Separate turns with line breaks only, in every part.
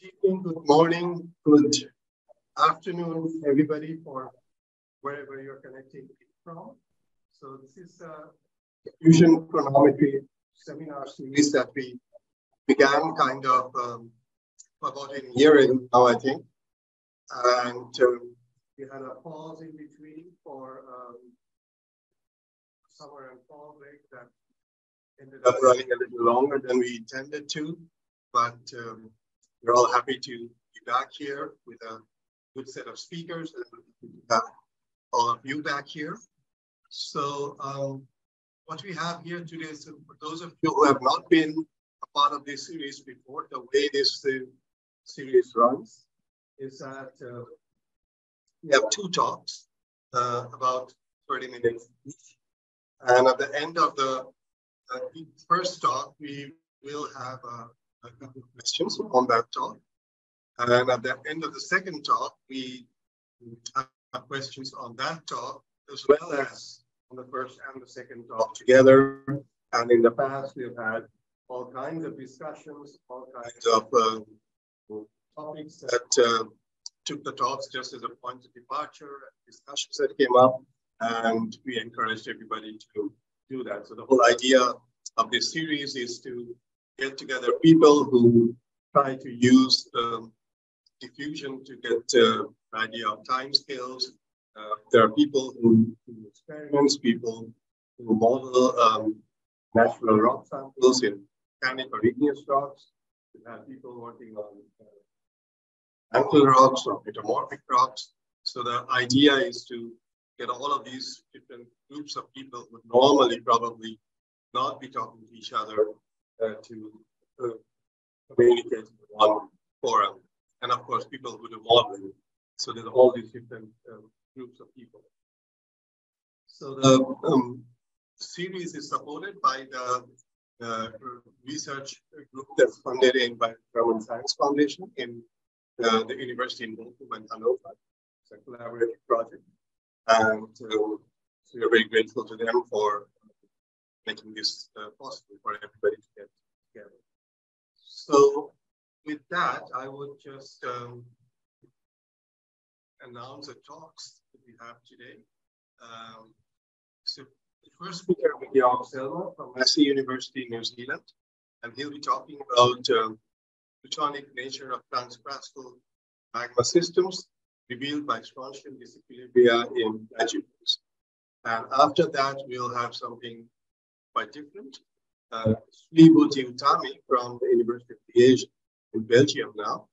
Good evening, good morning, good afternoon, everybody, for wherever you're connecting from. So this is a Diffusion Chronometry seminar series that we began kind of about a year ago now, I think. And we had a pause in between for summer and fall break that ended up running a little longer than we intended to, but we're all happy to be back here with a good set of speakers and have all of you back here. So what we have here today is for those of you who have not been a part of this series before, the way this series runs is that we have two talks, about 30 minutes each. And at the end of the first talk, we will have a couple of questions on that talk. And at the end of the second talk, we have questions on that talk, as well as on the first and the second talk together. And in the past, we've had all kinds of discussions, all kinds of topics that took the talks just as a point of departure, discussions that came up, and we encouraged everybody to do that. So the whole idea of this series is to get together people who try to use diffusion to get an idea of timescales. There are people who do experiments, people who model natural rock samples in volcanic or igneous rocks. We have people working on mantle rocks or metamorphic rocks. So the idea is to get all of these different groups of people who would normally probably not be talking to each other to communicate in one forum. And of course, people who do modeling. So there's all these different groups of people. So the series is supported by the research group that's funded by the German Science Foundation in the University in Belgium and Hannover. It's a collaborative project. And so we're very grateful to them for making this possible for everybody to get together. So with that, I would just announce the talks that we have today. So the first speaker will be Georg Zellmer from Massey University, New Zealand, and he'll be talking about Plutonic nature of transcrustal magma systems revealed by strontium disequilibria in plagioclase. And after that, we'll have something quite different. Budhi Utami from the University of Liège in Belgium now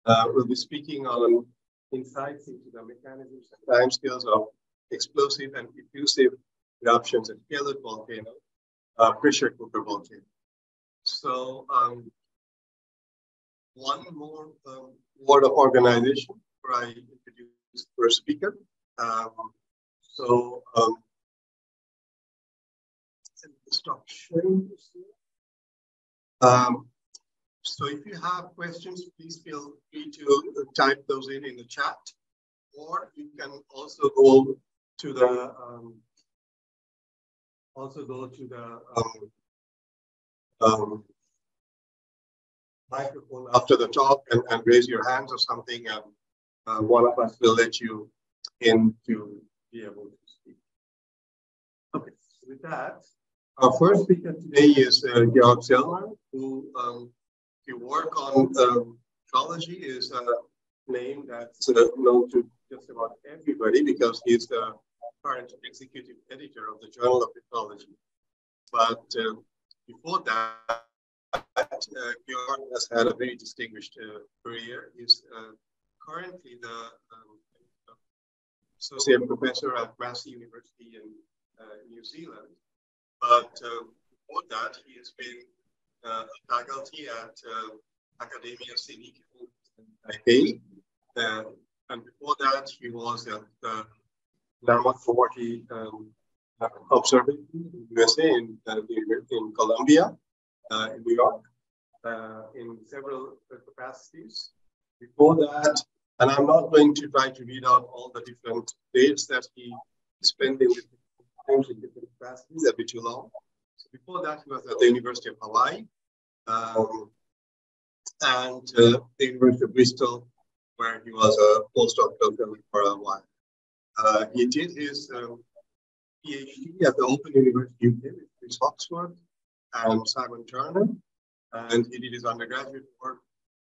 will be speaking on insights into the mechanisms and timescales of explosive and effusive eruptions at Kelud volcano, pressure cooker volcano. So one more word of organization before I introduce the first speaker. Stop sharing this. So if you have questions, please feel free to type those in the chat, or you can also go to the microphone after the talk and raise your hands or something, and one of us will let you in to be able to speak. Okay, so with that, our first speaker today is Georg Zellmer, who, if you work on ecology, is a name that's known to just about everybody because he's the current executive editor of the Journal of Ecology. But before that, Georg has had a very distinguished career. He's currently the associate professor at Massey University in New Zealand. But before that, he has been a faculty at Academia Sr-disequilibria in Taipei. And before that, he was at the Landmark 40 Observatory in the USA, in Columbia, in New York, in several capacities. Before that, and I'm not going to try to read out all the different dates that he spent in different capacities, that'd be too long. So before that, he was at the University of Hawaii. and the University of Bristol, where he was a postdoc for a while. He did his PhD at the Open University UK with Chris Oxford and Simon Turner, and he did his undergraduate work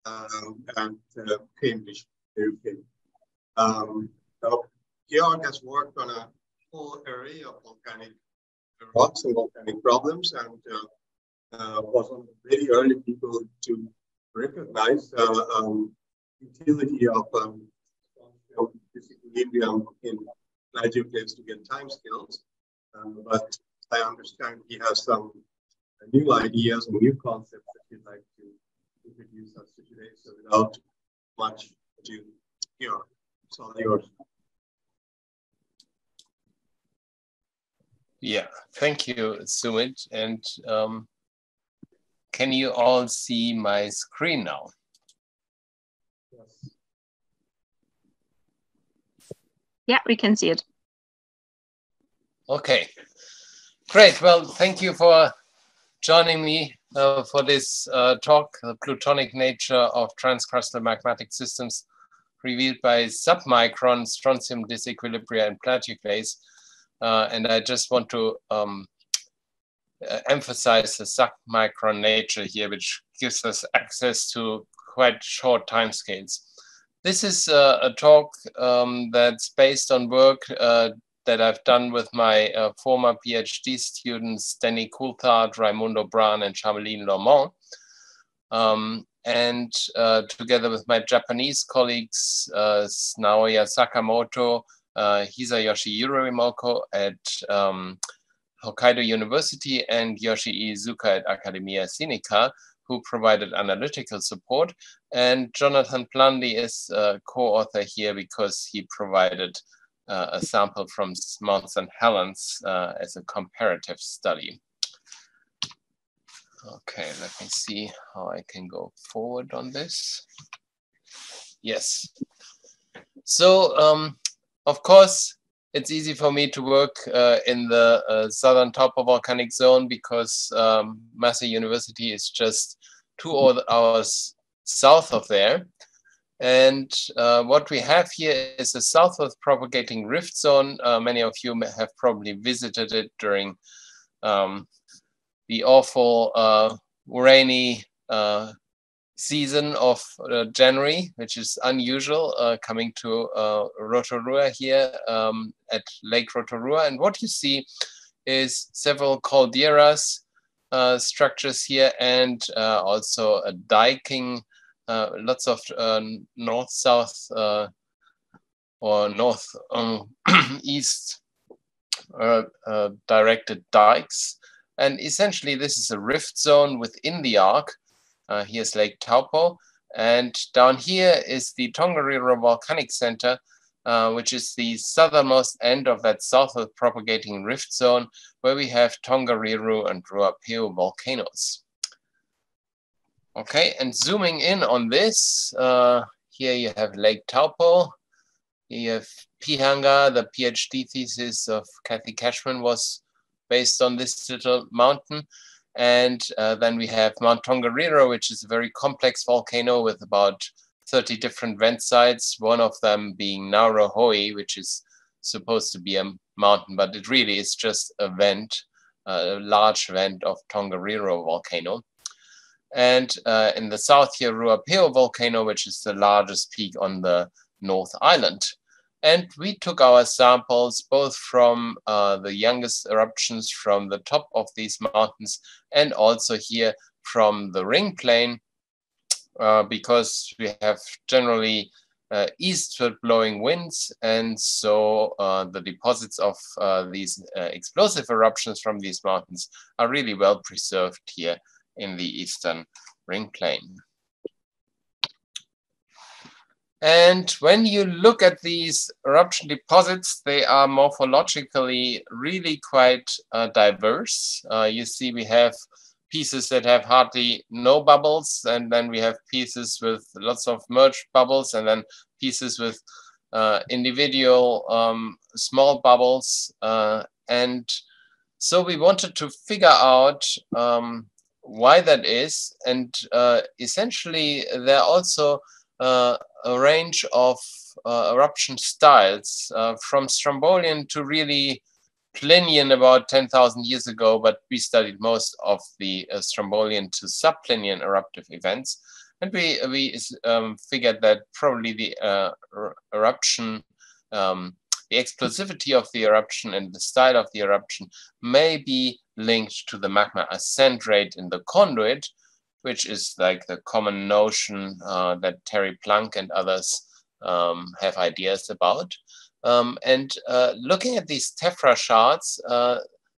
at Cambridge, UK. So Georg has worked on a whole array of volcanic rocks and volcanic problems, and was one of the very early people to recognize the utility of disequilibrium in plagioclase to get timescales. But I understand he has some new ideas and new concepts that he'd like to introduce us to today. So without much ado, Georg, it's all yours.
Yeah, thank you, Sumit. And can you all see my screen now?
Yes.
Yeah, we can see it.
Okay, great. Well, thank you for joining me for this talk, The Plutonic Nature of Transcrustal Magmatic Systems, revealed by submicron strontium disequilibria and plagioclase. And I just want to emphasize the submicron nature here, which gives us access to quite short timescales. This is a talk that's based on work that I've done with my former PhD students, Danny Coulthard, Raimundo Bran, and Charmeline Lormont. And together with my Japanese colleagues, Naoya Sakamoto, Hisayoshi Yurimoko at Hokkaido University, and Yoshi Iizuka at Academia Sinica, who provided analytical support. And Jonathan Plundy is a co-author here because he provided a sample from Mount St. Helens as a comparative study. Okay, let me see how I can go forward on this. Yes. So, of course, it's easy for me to work in the southern topovolcanic zone because Massey University is just 2 hours south of there. And what we have here is a southward propagating rift zone. Many of you have probably visited it during the awful rainy season of January, which is unusual, coming to Rotorua here at Lake Rotorua. And what you see is several calderas structures here, and also a diking, lots of north-south or north-east directed dikes. And essentially, this is a rift zone within the arc. Here's Lake Taupo, and down here is the Tongariro Volcanic Center, which is the southernmost end of that southward propagating rift zone, where we have Tongariro and Ruapeo volcanoes. Okay, and zooming in on this, here you have Lake Taupo. You have Pihanga. The PhD thesis of Kathy Cashman was based on this little mountain. And then we have Mount Tongariro, which is a very complex volcano with about 30 different vent sites, one of them being Naurohoi, which is supposed to be a mountain, but it really is just a vent, a large vent of Tongariro volcano. And in the south here, Ruapeo volcano, which is the largest peak on the North Island. And we took our samples both from the youngest eruptions from the top of these mountains and also here from the ring plain, because we have generally eastward blowing winds. And so the deposits of these explosive eruptions from these mountains are really well preserved here in the eastern ring plain. And when you look at these eruption deposits, they are morphologically really quite diverse. You see we have pieces that have hardly no bubbles, and then we have pieces with lots of merged bubbles, and then pieces with individual small bubbles. And so we wanted to figure out why that is. And essentially, there are also a range of eruption styles from Strombolian to really Plinian about 10,000 years ago, but we studied most of the Strombolian to subplinian eruptive events. And we figured that probably the eruption, the explosivity of the eruption and the style of the eruption may be linked to the magma ascent rate in the conduit, which is like the common notion that Terry Planck and others have ideas about. Looking at these tephra charts,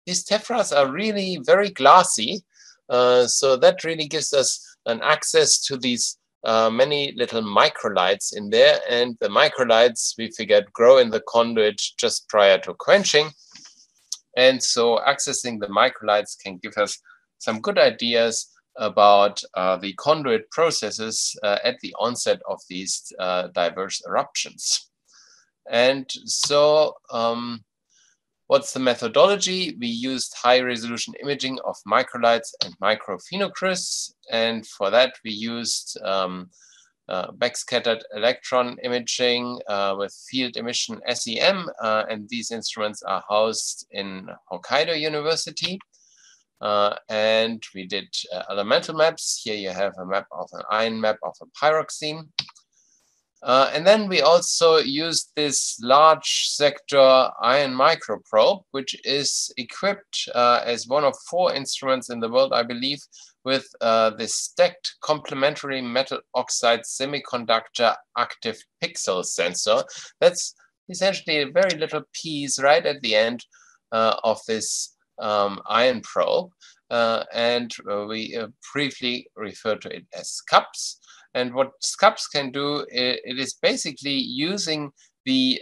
these tephras are really very glassy. So that really gives us an access to these many little microlights in there. And the microlights, we figured, grow in the conduit just prior to quenching. And so accessing the microlights can give us some good ideas about the conduit processes at the onset of these diverse eruptions. And so what's the methodology? We used high resolution imaging of microlights and microphenocrysts. And for that, we used backscattered electron imaging with field emission SEM. And these instruments are housed in Hokkaido University. And we did elemental maps. Here you have a map of an ion map of a pyroxene. And then we also used this large sector ion microprobe, which is equipped as one of 4 instruments in the world, I believe, with this stacked complementary metal oxide semiconductor active pixel sensor. That's essentially a very little piece right at the end of this ion probe. And we briefly refer to it as SCUPS. And what SCUPS can do, it is basically using the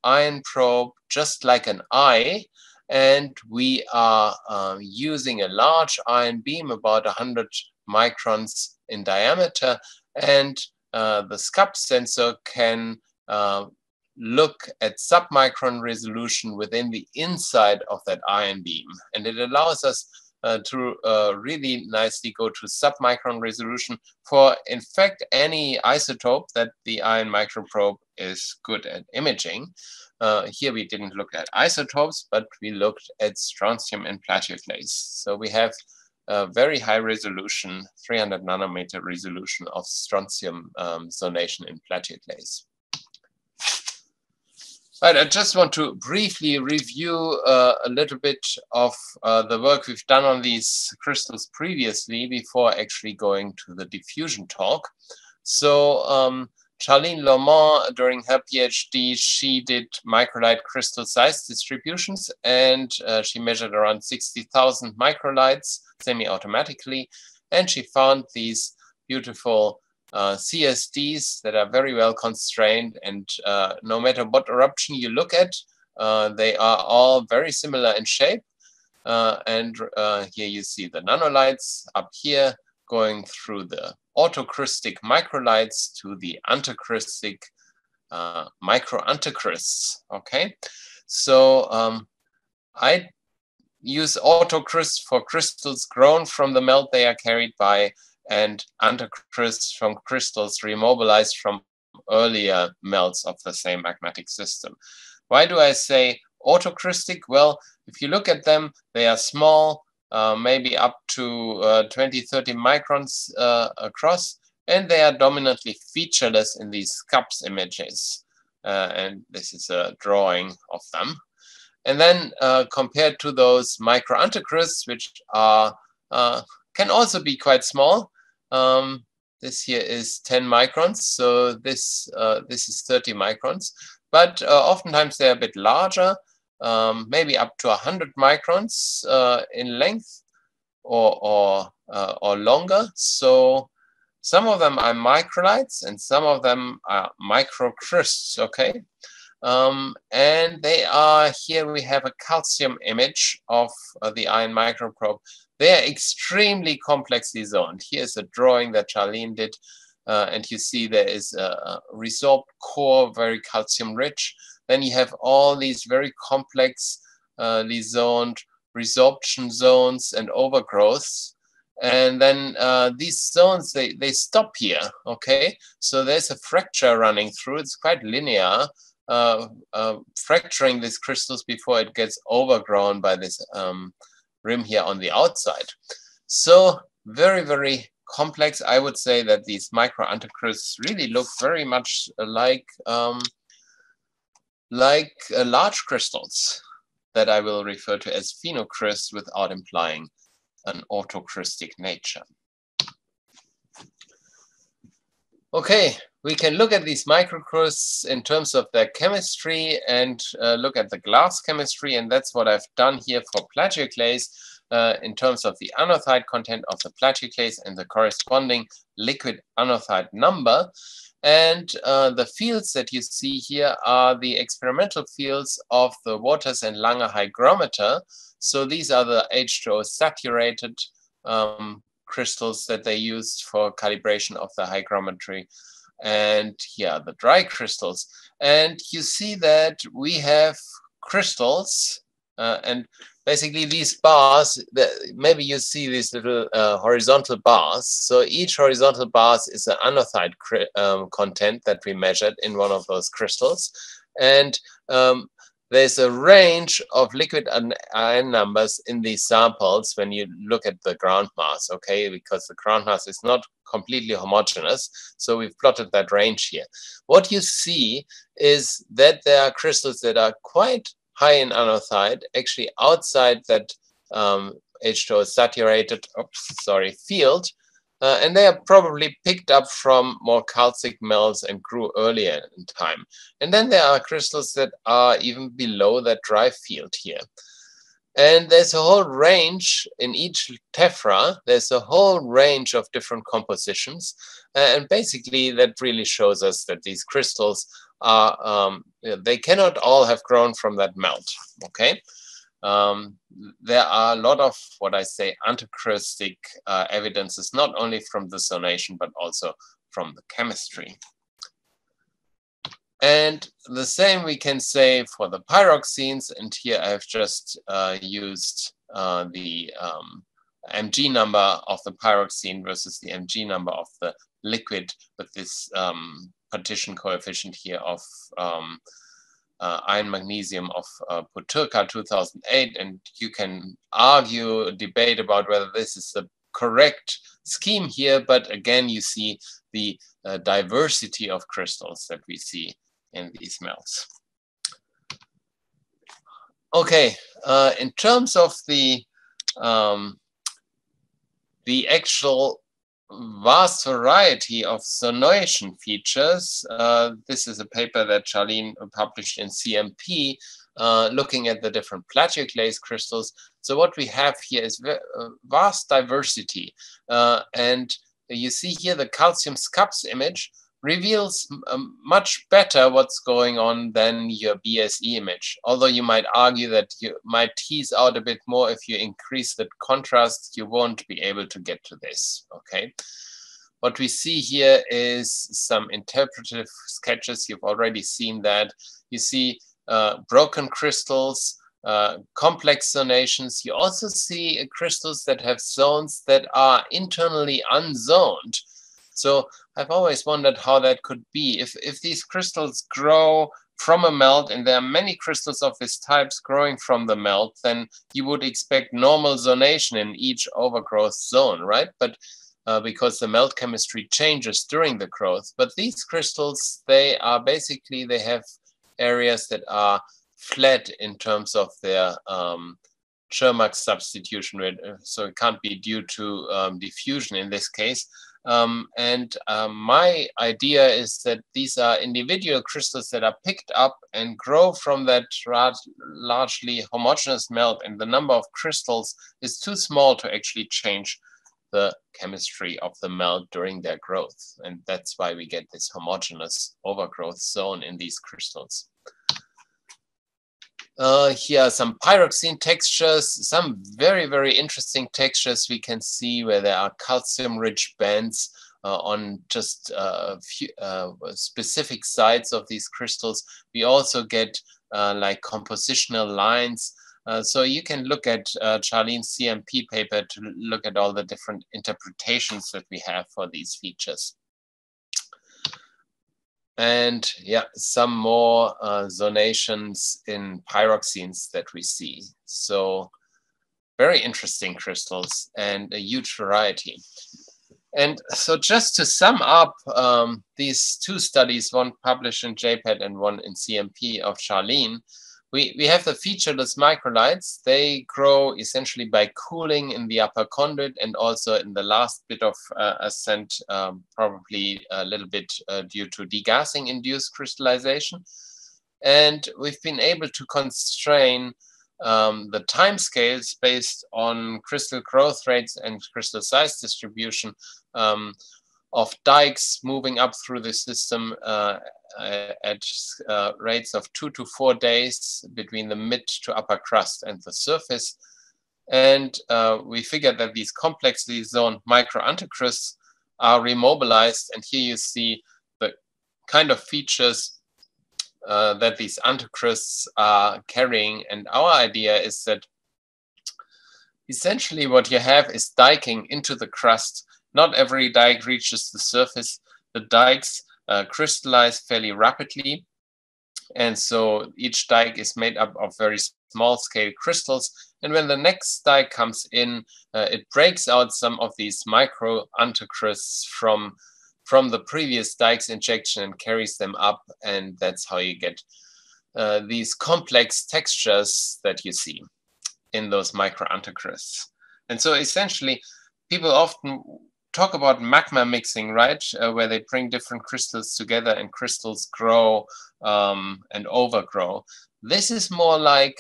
ion probe just like an eye. And we are using a large ion beam, about 100 microns in diameter. And the SCUPS sensor can look at submicron resolution within the inside of that ion beam. And it allows us to really nicely go to submicron resolution for, in fact, any isotope that the ion microprobe is good at imaging. Here we didn't look at isotopes, but we looked at strontium and plagioclase. So we have a very high resolution, 300 nanometer resolution of strontium zonation in plagioclase. Right, I just want to briefly review a little bit of the work we've done on these crystals previously before actually going to the diffusion talk. So Charlene Lomont, during her PhD, she did microlight crystal size distributions, and she measured around 60,000 microlights semi-automatically, and she found these beautiful CSDs that are very well constrained, and no matter what eruption you look at, they are all very similar in shape. Here you see the nanolights up here going through the autocrystic microlights to the antacrystic microantacrysts. Okay, so I use autocrysts for crystals grown from the melt they are carried by, and antacrysts from crystals remobilized from earlier melts of the same magmatic system. Why do I say autocrystic? Well, if you look at them, they are small, maybe up to 20, 30 microns across, and they are dominantly featureless in these SCUPS images. And this is a drawing of them. And then compared to those microantacrysts, which are can also be quite small. This here is 10 microns, so this is 30 microns. But oftentimes they're a bit larger, maybe up to 100 microns in length or longer. So some of them are microlights and some of them are microcrysts, okay? And they are, here we have a calcium image of the ion microprobe. They are extremely complexly zoned. Here's a drawing that Charlene did, and you see there is a resorbed core, very calcium rich. Then you have all these very complexly zoned resorption zones and overgrowths. And then these zones, they stop here, okay? So there's a fracture running through. It's quite linear, fracturing these crystals before it gets overgrown by this rim here on the outside. So very, very complex. I would say that these micro anticrysts really look very much like large crystals that I will refer to as phenocrysts without implying an autocrystic nature. Okay, we can look at these microcrysts in terms of their chemistry and look at the glass chemistry, and that's what I've done here for plagioclase in terms of the anorthite content of the plagioclase and the corresponding liquid anorthite number. And the fields that you see here are the experimental fields of the Waters and Lange hygrometer. So these are the H2O saturated crystals that they used for calibration of the hygrometry. And here are the dry crystals. And you see that we have crystals and basically these bars, maybe you see these little horizontal bars. So each horizontal bar is an anorthite content that we measured in one of those crystals. And there's a range of liquid ion numbers in these samples when you look at the ground mass, okay? Because the ground mass is not completely homogeneous. So we've plotted that range here. What you see is that there are crystals that are quite high in anorthite, actually outside that H2O saturated, field. And they are probably picked up from more calcic melts and grew earlier in time. And then there are crystals that are even below that dry field here. And there's a whole range in each tephra. There's a whole range of different compositions. And basically that really shows us that these crystals are, they cannot all have grown from that melt, okay? There are a lot of what I say anticrystic evidences, not only from the zonation, but also from the chemistry. And the same we can say for the pyroxenes. And here I've just used the mg number of the pyroxene versus the mg number of the liquid with this partition coefficient here of iron magnesium of Puturka 2008, and you can argue, debate about whether this is the correct scheme here, but again you see the diversity of crystals that we see in these melts. Okay, in terms of the actual vast variety of zonation features. This is a paper that Charlene published in CMP, looking at the different plagioclase crystals. So what we have here is vast diversity. And you see here the calcium scups image reveals much better what's going on than your BSE image. Although you might argue that you might tease out a bit more if you increase the contrast, you won't be able to get to this, okay? What we see here is some interpretive sketches. You've already seen that. You see broken crystals, complex zonations. You also see crystals that have zones that are internally unzoned. So I've always wondered how that could be. If these crystals grow from a melt, and there are many crystals of this types growing from the melt, then you would expect normal zonation in each overgrowth zone, right? But because the melt chemistry changes during the growth. But these crystals, they are basically, they have areas that are flat in terms of their Schermak substitution rate. So it can't be due to diffusion in this case. My idea is that these are individual crystals that are picked up and grow from that largely homogeneous melt, and the number of crystals is too small to actually change the chemistry of the melt during their growth. And that's why we get this homogeneous overgrowth zone in these crystals. Here are some pyroxene textures, some very, very interesting textures we can see where there are calcium-rich bands on just a few specific sites of these crystals. We also get like compositional lines So you can look at Charlene's CMP paper to look at all the different interpretations that we have for these features. And yeah, some more zonations in pyroxenes that we see. So very interesting crystals and a huge variety. And so just to sum up these two studies, one published in JPET and one in CMP of Charlene, we have the featureless microlights. They grow essentially by cooling in the upper conduit and also in the last bit of ascent, probably a little bit due to degassing induced crystallization. And we've been able to constrain the timescales based on crystal growth rates and crystal size distribution of dikes moving up through the system at rates of 2 to 4 days between the mid to upper crust and the surface. And we figured that these complexly zoned micro anticrusts are remobilized. And here you see the kind of features that these anticrusts are carrying. And our idea is that essentially what you have is diking into the crust. Not every dike reaches the surface. The dikes crystallize fairly rapidly. And so each dike is made up of very small scale crystals. And when the next dike comes in, it breaks out some of these micro anticrusts from the previous dike's injection and carries them up. And that's how you get these complex textures that you see in those micro anticrusts. And so essentially, people often talk about magma mixing, right? Where they bring different crystals together and crystals grow and overgrow. This is more like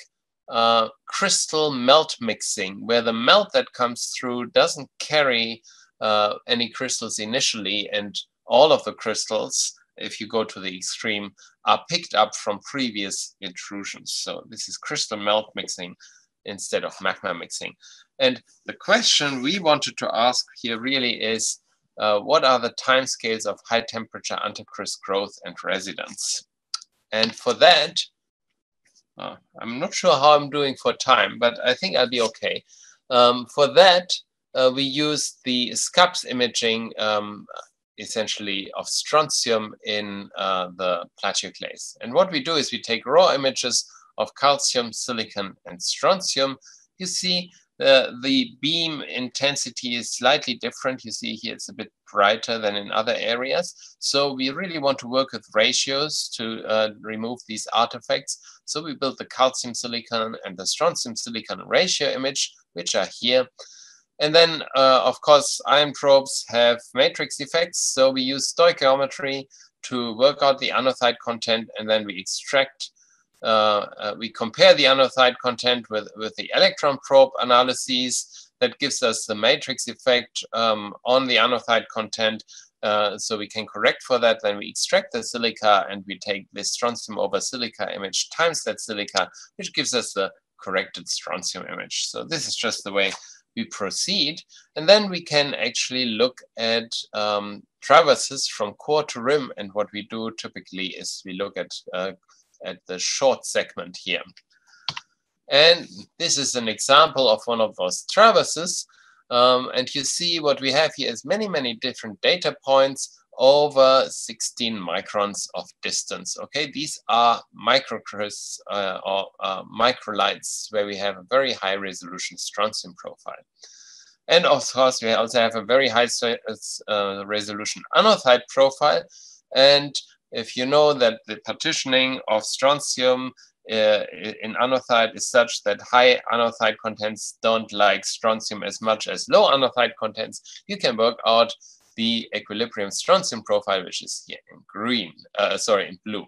crystal melt mixing, where the melt that comes through doesn't carry any crystals initially, and all of the crystals, if you go to the extreme, are picked up from previous intrusions. So this is crystal melt mixing instead of magma mixing. And the question we wanted to ask here really is, what are the timescales of high temperature anticrust growth and residence? And for that, I'm not sure how I'm doing for time, but I think I'll be okay. For that, we use the SCAPS imaging essentially of strontium in the plagioclase. And what we do is we take raw images of calcium, silicon, and strontium. You see the beam intensity is slightly different. You see here it's a bit brighter than in other areas. So we really want to work with ratios to remove these artifacts. So we built the calcium silicon and the strontium silicon ratio image, which are here. And then, of course, ion probes have matrix effects. So we use stoichiometry to work out the anorthite content, and then we extract we compare the anorthite content with the electron probe analyses. That gives us the matrix effect on the anorthite content. So we can correct for that. Then we extract the silica and we take this strontium over silica image times that silica, which gives us the corrected strontium image. So this is just the way we proceed. And then we can actually look at traverses from core to rim. And what we do typically is we look at the short segment here. And this is an example of one of those traverses. And you see what we have here is many, many different data points over 16 microns of distance. Okay, these are microcrysts or microlights where we have a very high resolution strontium profile. And of course, we also have a very high resolution anorthite profile. And if you know that the partitioning of strontium in anorthite is such that high anorthite contents don't like strontium as much as low anorthite contents, you can work out the equilibrium strontium profile, which is here in green, in blue.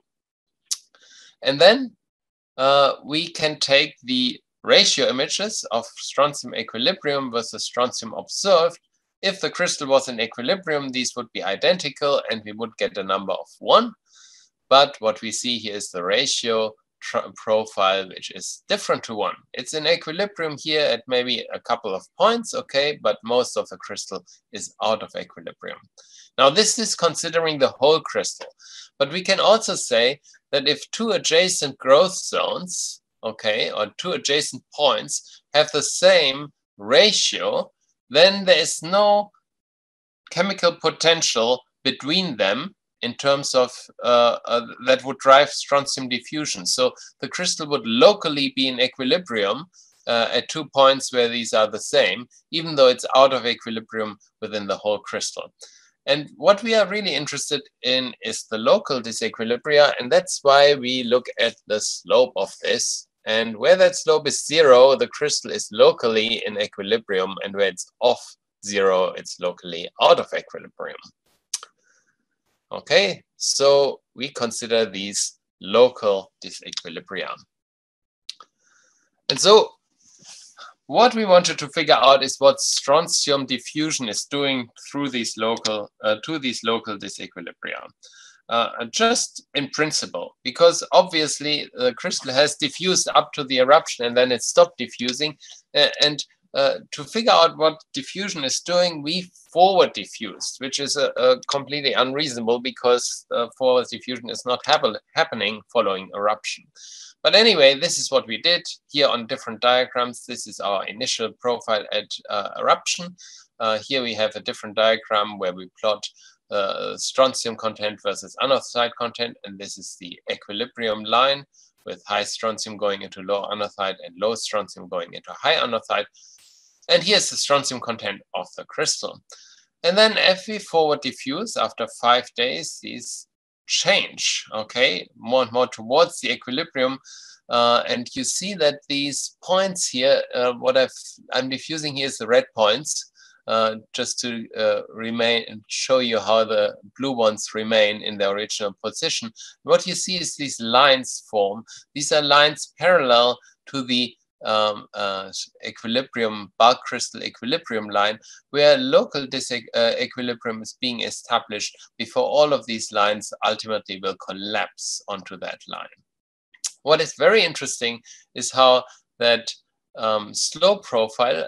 And then we can take the ratio images of strontium equilibrium versus strontium observed. If the crystal was in equilibrium, these would be identical and we would get a number of 1. But what we see here is the ratio profile, which is different to 1. It's in equilibrium here at maybe a couple of points, okay, but most of the crystal is out of equilibrium. Now this is considering the whole crystal, but we can also say that if two adjacent growth zones okay, or two adjacent points have the same ratio, then there is no chemical potential between them in terms of that would drive strontium diffusion. So the crystal would locally be in equilibrium at 2 points where these are the same, even though it's out of equilibrium within the whole crystal. And what we are really interested in is the local disequilibria, and that's why we look at the slope of this. And where that slope is 0, the crystal is locally in equilibrium, and where it's off 0, it's locally out of equilibrium. Okay, so we consider these local disequilibria. And so what we wanted to figure out is what strontium diffusion is doing through these local disequilibria. Just in principle, because obviously the crystal has diffused up to the eruption and then it stopped diffusing. To figure out what diffusion is doing, we forward diffused, which is completely unreasonable because forward diffusion is not happening following eruption. But anyway, this is what we did here on different diagrams. This is our initial profile at eruption. Here we have a different diagram where we plot strontium content versus anorthite content, and this is the equilibrium line with high strontium going into low anorthite and low strontium going into high anorthite. And here's the strontium content of the crystal. And then if we forward diffuse after 5 days, these change, okay, more and more towards the equilibrium. And you see that these points here, what I'm diffusing here is the red points, just to remain and show you how the blue ones remain in their original position. What you see is these lines form. These are lines parallel to the equilibrium, bulk crystal equilibrium line, where local disequilibrium is being established before all of these lines ultimately will collapse onto that line. What is very interesting is how that slope profile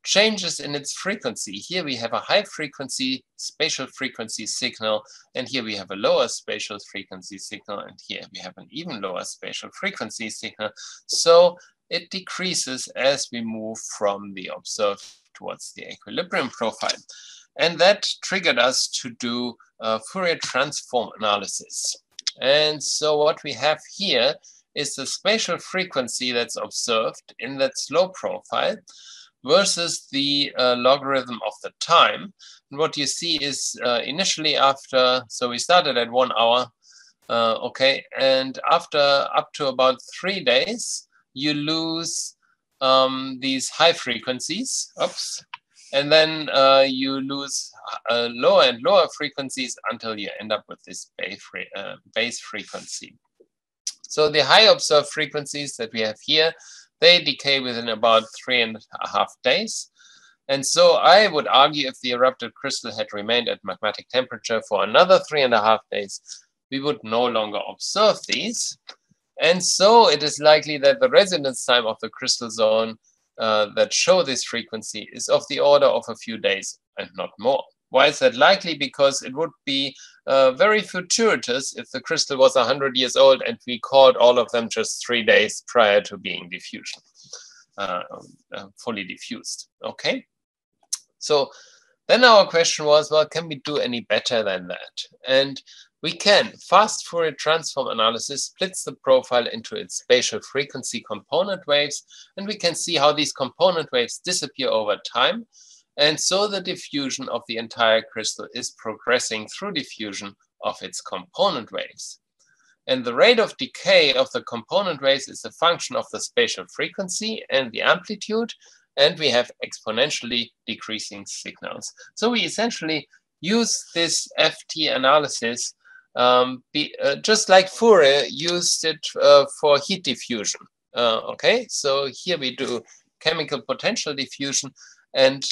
changes in its frequency. Here we have a high frequency spatial frequency signal, and here we have a lower spatial frequency signal, and here we have an even lower spatial frequency signal. So it decreases as we move from the observed towards the equilibrium profile. And that triggered us to do Fourier transform analysis. And so what we have here is the spatial frequency that's observed in that slope profile versus the logarithm of the time. And what you see is initially after, so we started at 1 hour, okay, and after up to about 3 days, you lose these high frequencies, oops, and then you lose lower and lower frequencies until you end up with this base frequency. So the high observed frequencies that we have here, they decay within about 3.5 days. And so I would argue if the erupted crystal had remained at magmatic temperature for another 3.5 days, we would no longer observe these. And so it is likely that the residence time of the crystal zone that show this frequency is of the order of a few days and not more. Why is that likely? Because it would be very fortuitous if the crystal was 100 years old and we caught all of them just 3 days prior to being diffusion, fully diffused, okay? So then our question was, well, can we do any better than that? And we can. Fast Fourier transform analysis splits the profile into its spatial frequency component waves, and we can see how these component waves disappear over time. And so the diffusion of the entire crystal is progressing through diffusion of its component waves. And the rate of decay of the component waves is a function of the spatial frequency and the amplitude, and we have exponentially decreasing signals. So we essentially use this FT analysis just like Fourier used it for heat diffusion. Okay, so here we do chemical potential diffusion, and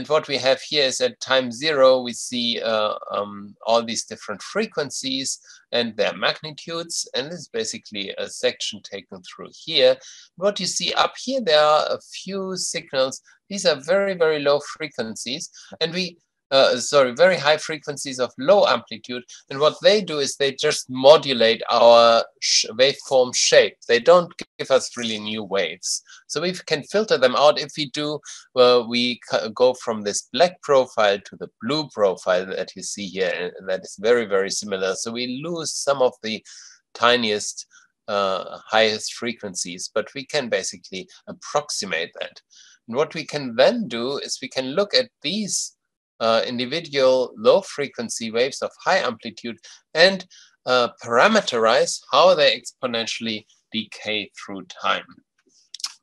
what we have here is at time 0 we see all these different frequencies and their magnitudes, and this is basically a section taken through here. What you see up here, there are a few signals. These are very, very low frequencies, and we very high frequencies of low amplitude. And what they do is they just modulate our waveform shape. They don't give us really new waves. So we can filter them out. If we do, we go from this black profile to the blue profile that you see here. And that is very, very similar. So we lose some of the tiniest, highest frequencies, but we can basically approximate that. And what we can then do is we can look at these individual low frequency waves of high amplitude and parameterize how they exponentially decay through time.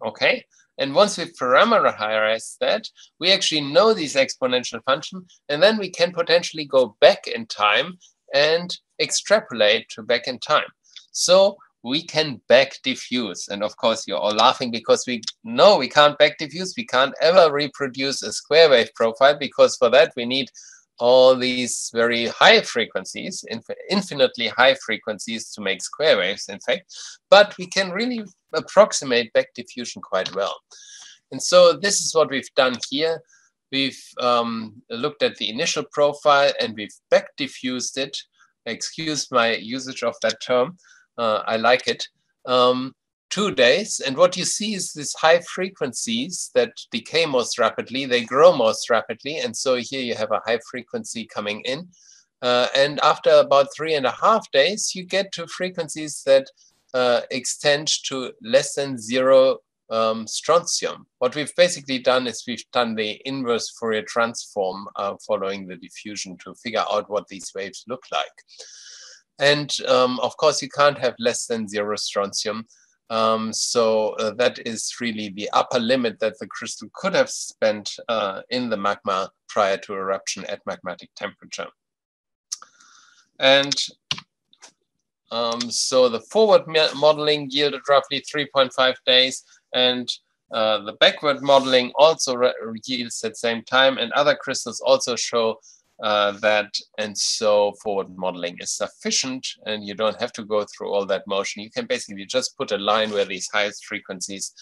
Okay, and once we've parameterized that, we actually know these exponential functions, and then we can potentially go back in time and extrapolate to back in time. So we can back diffuse. And of course, you're all laughing because we know we can't back diffuse. We can't ever reproduce a square wave profile because for that we need all these very high frequencies, infinitely high frequencies to make square waves, in fact. But we can really approximate back diffusion quite well. And so this is what we've done here. We've looked at the initial profile and we've back diffused it. Excuse my usage of that term. I like it, 2 days. And what you see is these high frequencies that decay most rapidly, they grow most rapidly. And so here you have a high frequency coming in. And after about 3.5 days, you get to frequencies that extend to less than 0 strontium. What we've basically done is we've done the inverse Fourier transform following the diffusion to figure out what these waves look like. And of course, you can't have less than 0 strontium. So that is really the upper limit that the crystal could have spent in the magma prior to eruption at magmatic temperature. And so the forward modeling yielded roughly 3.5 days, and the backward modeling also yields at the same time, and other crystals also show that, and so forward modeling is sufficient, and you don't have to go through all that motion. You can basically just put a line where these highest frequencies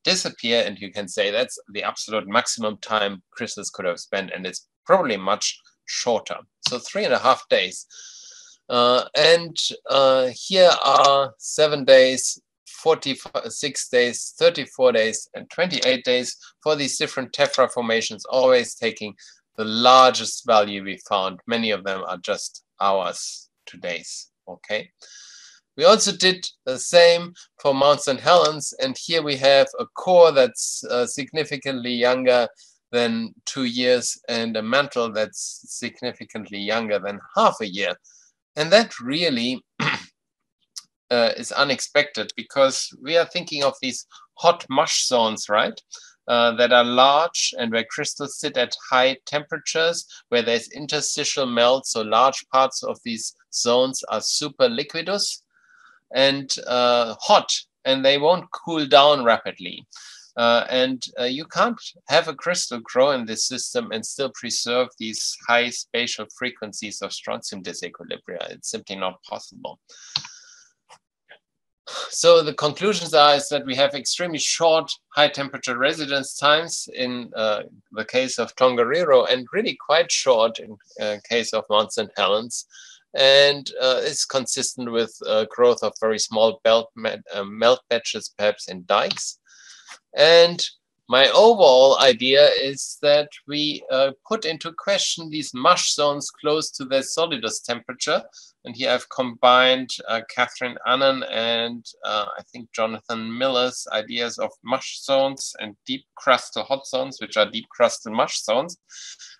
disappear, and you can say that's the absolute maximum time crystals could have spent, and it's probably much shorter. So 3.5 days. And here are 7 days, 46 days, 34 days, and 28 days for these different tephra formations, always taking the largest value we found. Many of them are just hours to days, okay? We also did the same for Mount St. Helens, and here we have a core that's significantly younger than 2 years and a mantle that's significantly younger than half a year. And that really is unexpected because we are thinking of these hot mush zones, right? That are large and where crystals sit at high temperatures, where there's interstitial melt, so large parts of these zones are super liquidous and hot, and they won't cool down rapidly. You can't have a crystal grow in this system and still preserve these high spatial frequencies of strontium disequilibria. It's simply not possible. So the conclusions are is that we have extremely short high temperature residence times in the case of Tongariro, and really quite short in case of Mount St. Helens. And it's consistent with growth of very small melt patches, perhaps in dikes. And my overall idea is that we put into question these mush zones close to their solidus temperature. And here I've combined Catherine Annan and I think Jonathan Miller's ideas of mush zones and deep crustal hot zones, which are deep crustal mush zones.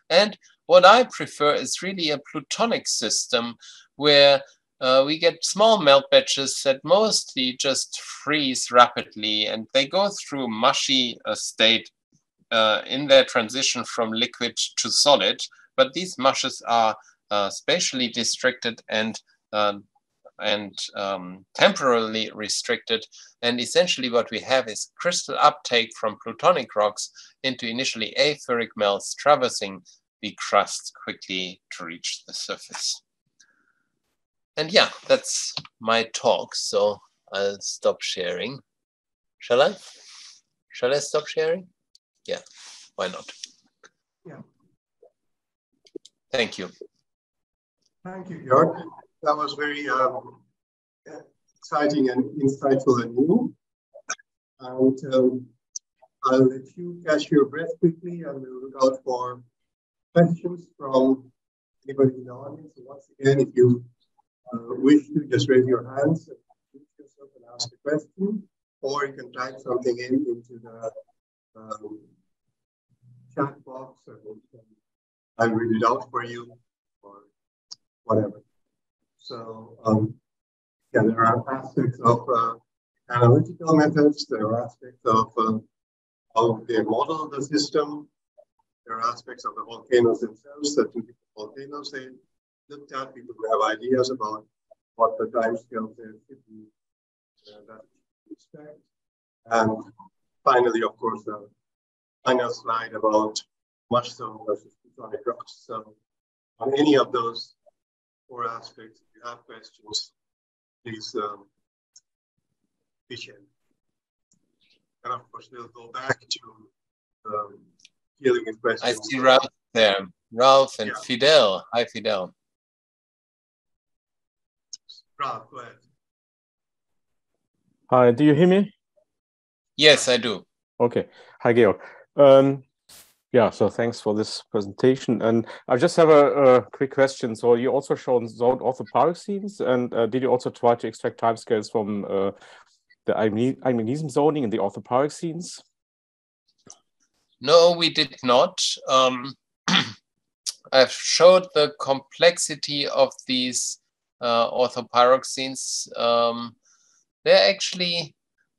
And what I prefer is really a Plutonic system where we get small melt batches that mostly just freeze rapidly, and they go through mushy state in their transition from liquid to solid. But these mushes are spatially restricted and temporarily restricted. And essentially what we have is crystal uptake from Plutonic rocks into initially aetheric melts, traversing the crust quickly to reach the surface. And yeah, that's my talk. So I'll stop sharing. Shall I? Shall I stop sharing? Yeah, why not?
Yeah.
Thank you.
Thank you, Georg. That was very exciting and insightful and new. And I'll let you catch your breath quickly, and we'll look out for questions from anybody in the audience. So once again, if you wish to, just raise your hands and introduce yourself and ask a question, or you can type something into the chat box, and I'll read it out for you, or whatever. So, yeah, there are aspects of analytical methods. There are aspects of how they model the system. There are aspects of the volcanoes themselves, the two different volcanoes they looked at. People who have ideas about what the timescales should be that you expect. And finally, of course, the final slide about mushstone versus Plutonic rocks. So on any of those four aspects, if you have questions, please pitch in. And of course, we'll go back to dealing with questions.
I see Ralph there. Ralph and Fidel. Hi, Fidel.
Ralph, go ahead.
Hi, do you hear me?
Yes, I do.
Okay. Hi, Georg. Yeah, so thanks for this presentation. And I just have a quick question. So you also shown zoned orthoparoxenes, and did you also try to extract timescales from the imagnetism zoning in the orthoparoxenes?
No, we did not. I've showed the complexity of these orthoparoxenes.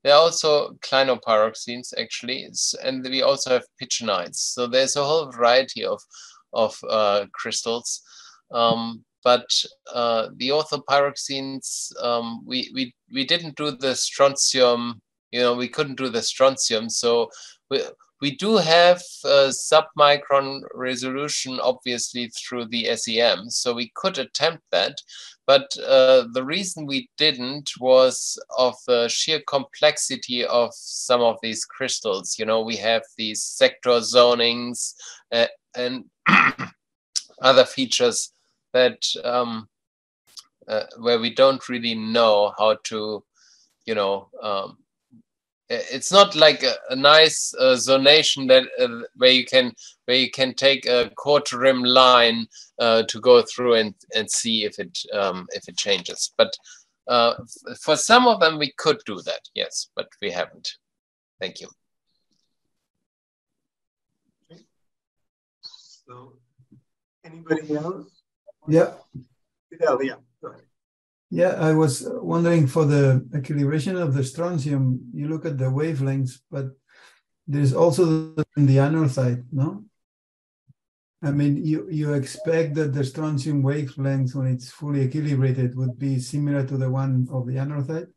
They're also clinopyroxenes, actually, and we also have pitchonites. So there's a whole variety of crystals. But the orthopyroxenes, we didn't do the strontium. We couldn't do the strontium. So we do have submicron resolution, obviously, through the SEM. So we could attempt that. But the reason we didn't was of the sheer complexity of some of these crystals. We have these sector zonings and other features that where we don't really know how to, it's not like a nice zonation that where you can take a quarter rim line to go through and see if it changes. But for some of them we could do that, yes, but we haven't. Thank you.
Okay. So anybody else?
Yeah.
Yeah, go ahead.
Yeah, I was wondering, for the equilibration of the strontium, you look at the wavelengths, but there's also in the anorthite, no? I mean, you expect that the strontium wavelength, when it's fully equilibrated, would be similar to the one of the anorthite?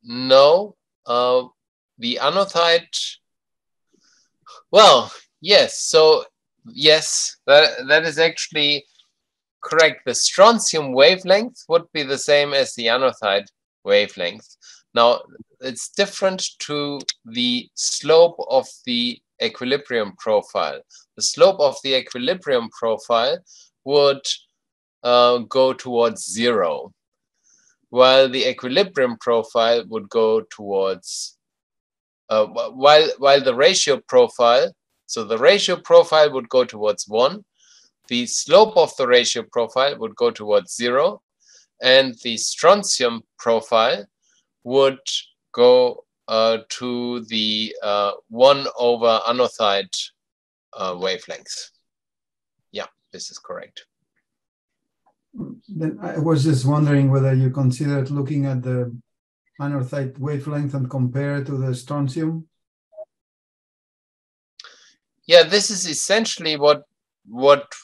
No. The anorthite, well, yes. So yes, that is actually correct. The strontium wavelength would be the same as the anorthite wavelength. Now, it's different to the slope of the equilibrium profile. The slope of the equilibrium profile would go towards 0, while the equilibrium profile would go towards, while the ratio profile, so the ratio profile would go towards 1, the slope of the ratio profile would go towards 0, and the strontium profile would go to the 1 over anorthite wavelength. Yeah, this is correct.
Then I was just wondering whether you considered looking at the anorthite wavelength and compare to the strontium.
Yeah, this is essentially what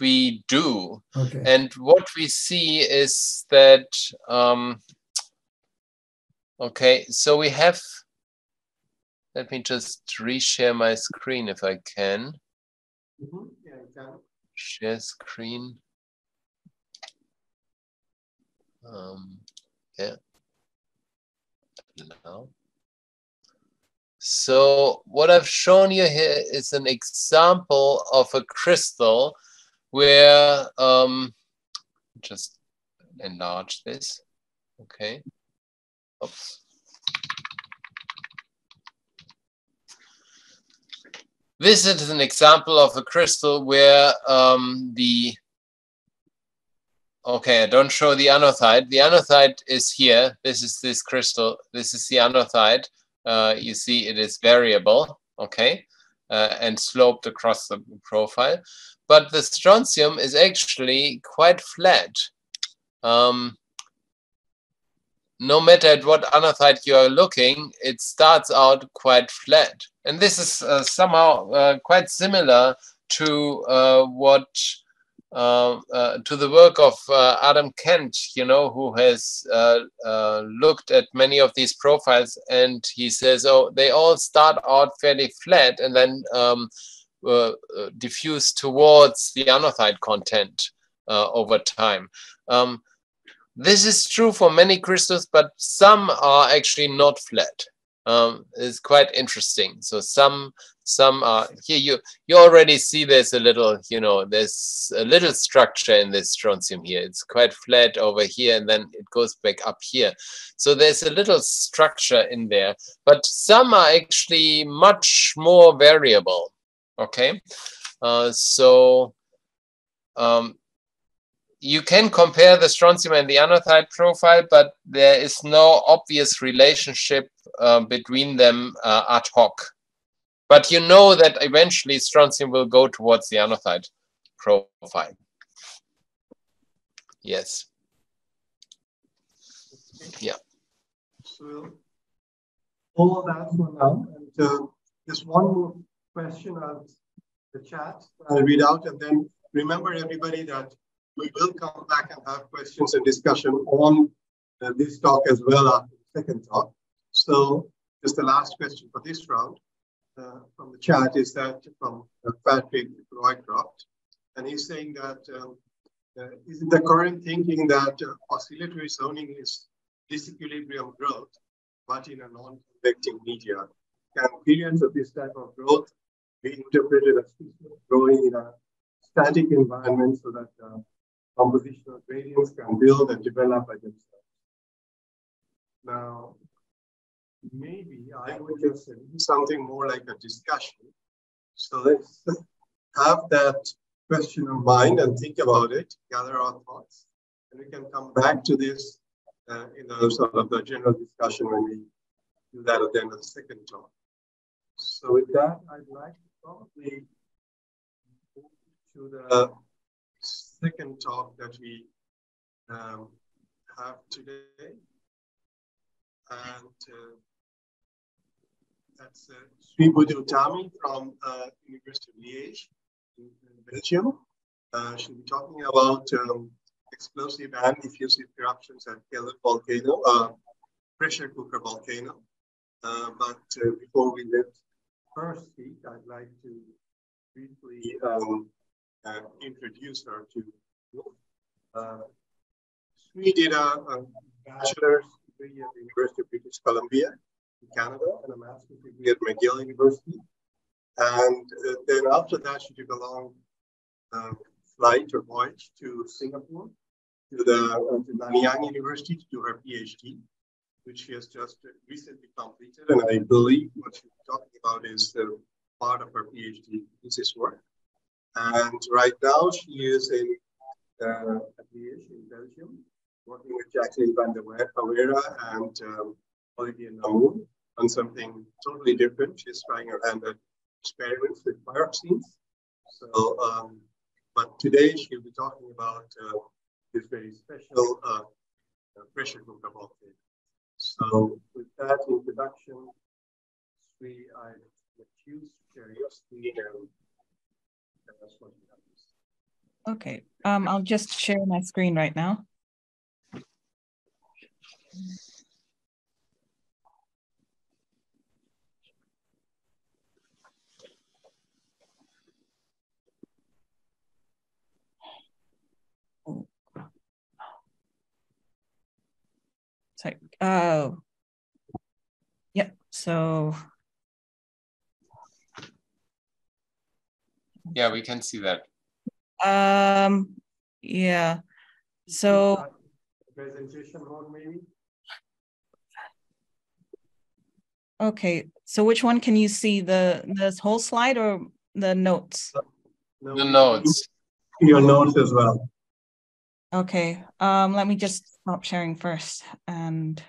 we do.
Okay.
And what we see is that, okay, so we have, let me just reshare my screen if I can.
Mm-hmm. Yeah, you can.
Share screen. Yeah. Now. So what I've shown you here is an example of a crystal where, just enlarge this, okay. Oops. This is an example of a crystal where okay, I don't show the anorthite. The anorthite is here. This is this crystal. This is the anorthite. You see it is variable, okay, and sloped across the profile. But the strontium is actually quite flat. No matter at what anorthite you are looking, it starts out quite flat. And this is somehow quite similar to to the work of Adam Kent, you know, who has looked at many of these profiles, and he says, oh, they all start out fairly flat and then diffuse towards the anorthite content over time. This is true for many crystals, but some are actually not flat. It's quite interesting. So some are here. You already see there's a little, you know, there's a little structure in this strontium here. It's quite flat over here, and then it goes back up here. So there's a little structure in there, but some are actually much more variable. Okay, you can compare the strontium and the anorthite profile, but there is no obvious relationship between them ad hoc. But you know that eventually strontium will go towards the anorthite profile. Yes. Yeah.
So all of that for now. And just one more question of the chat I'll read out, and then remember everybody that we will come back and have questions and discussion on this talk as well after the second talk. So just the last question for this round from the chat is that from Patrick Roycroft, and he's saying that is it the current thinking that oscillatory zoning is disequilibrium growth, but in a non-convecting media? Can periods of this type of growth be interpreted as growing in a static environment so that compositional gradients can build and develop by themselves? Now, maybe I would just say something more like a discussion. So let's have that question in mind and think about it, gather our thoughts, and we can come back to this in the sort of the general discussion when we do that at the end of the second talk. So with that, I'd like to probably move to the second talk that we have today, and that's Utami from University of Liège in Belgium. She'll be talking about explosive and effusive eruptions at Kelud volcano, pressure cooker volcano. But before we let her speak, I'd like to briefly introduce her to you. She did a bachelor's degree at the University of British Columbia in Canada and a master's degree at McGill University. And then after that, she took a long flight or voyage to Singapore, to Nanyang University to do her PhD, which she has just recently completed. And I believe what she's talking about is part of her PhD thesis work. And right now she is in Liège in Belgium, working with Jacqueline van der Wera and Olivier Namoun on something totally different. She's trying her hand at experiments with pyroxenes. So, but today she'll be talking about this very special pressure cooker volcano. So with that introduction, I let you share your screen and that's what you have to say.
Okay, I'll just share my screen right now. Sorry. Oh, yep. So
Yeah, we can see that.
Yeah. So
Presentation mode, maybe?
okay. So which one can you see? The whole slide or the notes?
No,
The notes.
your notes as well.
Okay. Let me just stop sharing first and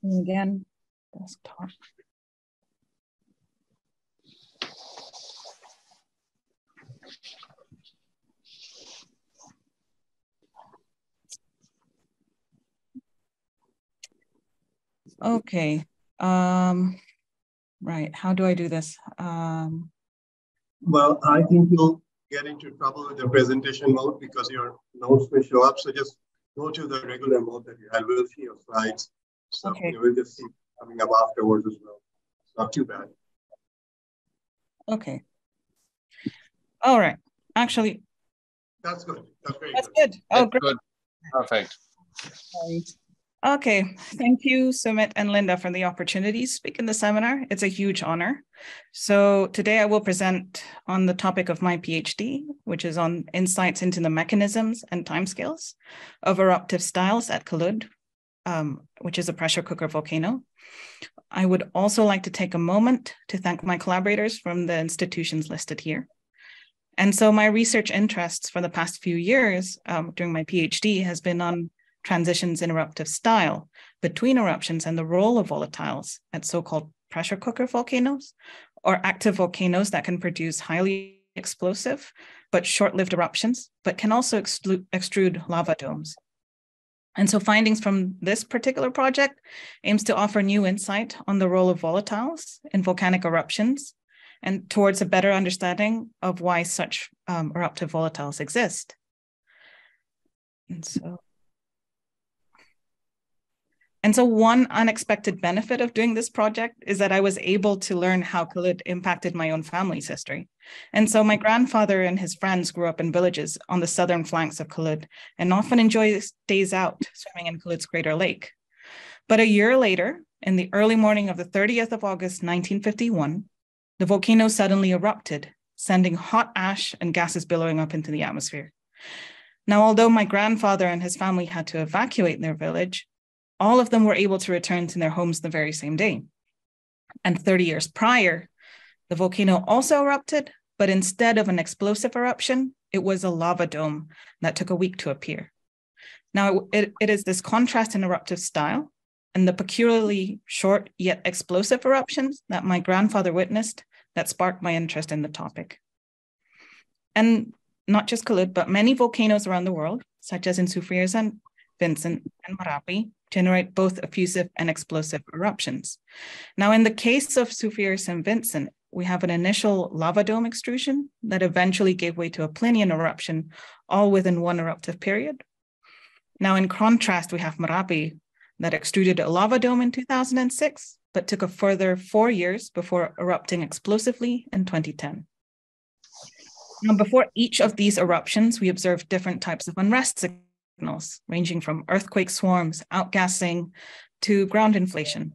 again. Desktop. Okay. Right. How do I do this?
Well, I think you'll get into trouble with the presentation mode because your notes will show up. So just go to the regular mode that you had. We'll see your slides. So
Okay.
you will just see coming up afterwards as well. It's not too bad.
Okay. All right. Actually,
That's good. That's very
that's
good.
good. Oh,
That's
great.
good. Perfect.
Sorry. Okay, thank you, Sumit and Linda, for the opportunity to speak in the seminar. It's a huge honor. So today I will present on the topic of my PhD, which is on insights into the mechanisms and timescales of eruptive styles at Kelud, which is a pressure cooker volcano. I would also like to take a moment to thank my collaborators from the institutions listed here. And so my research interests for the past few years during my PhD has been on transitions in eruptive style between eruptions and the role of volatiles at so-called pressure cooker volcanoes or active volcanoes that can produce highly explosive but short-lived eruptions, but can also extrude lava domes. And so findings from this particular project aims to offer new insight on the role of volatiles in volcanic eruptions and towards a better understanding of why such eruptive volatiles exist. And so one unexpected benefit of doing this project is that I was able to learn how Kelud impacted my own family's history. And so my grandfather and his friends grew up in villages on the southern flanks of Kelud and often enjoy days out swimming in Kelud's crater lake. But a year later, in the early morning of the 30th of August, 1951, the volcano suddenly erupted, sending hot ash and gases billowing up into the atmosphere. Now, although my grandfather and his family had to evacuate their village, all of them were able to return to their homes the very same day. And 30 years prior, the volcano also erupted, but instead of an explosive eruption, it was a lava dome that took a week to appear. Now, it is this contrast in eruptive style and the peculiarly short yet explosive eruptions that my grandfather witnessed that sparked my interest in the topic. And not just Kelud, but many volcanoes around the world, such as in St Vincent and Marapi, generate both effusive and explosive eruptions. Now, in the case of St Vincent, we have an initial lava dome extrusion that eventually gave way to a Plinian eruption, all within one eruptive period. Now, in contrast, we have Marapi that extruded a lava dome in 2006, but took a further 4 years before erupting explosively in 2010. Now, before each of these eruptions, we observed different types of unrest signals, ranging from earthquake swarms, outgassing, to ground inflation.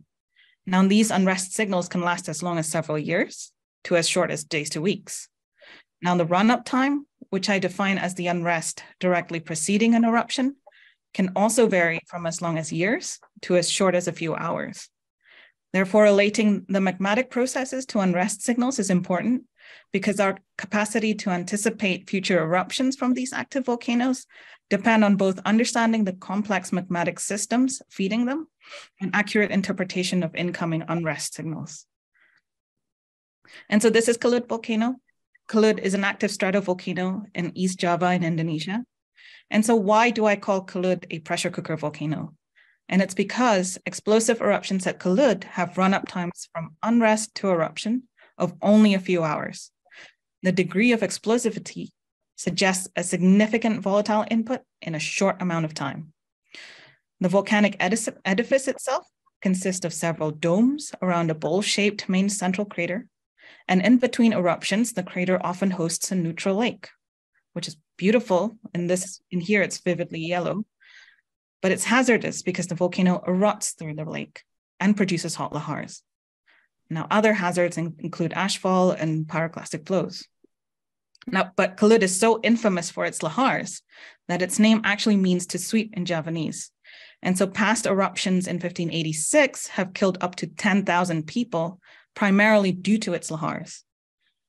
Now, these unrest signals can last as long as several years to as short as days to weeks. Now, the run-up time, which I define as the unrest directly preceding an eruption, can also vary from as long as years to as short as a few hours. Therefore, relating the magmatic processes to unrest signals is important because our capacity to anticipate future eruptions from these active volcanoes depend on both understanding the complex magmatic systems feeding them and accurate interpretation of incoming unrest signals. And so this is Kelud volcano. Kelud is an active stratovolcano in East Java in Indonesia. And so why do I call Kelud a pressure cooker volcano? And it's because explosive eruptions at Kelud have run-up times from unrest to eruption of only a few hours. The degree of explosivity suggests a significant volatile input in a short amount of time. The volcanic edifice itself consists of several domes around a bowl-shaped main central crater. And in between eruptions, the crater often hosts a neutral lake, which is beautiful. In here, it's vividly yellow, but it's hazardous because the volcano erupts through the lake and produces hot lahars. Now, other hazards include ashfall and pyroclastic flows. Now, but Kelud is so infamous for its lahars that its name actually means to sweep in Javanese. And so past eruptions in 1586 have killed up to 10,000 people, primarily due to its lahars.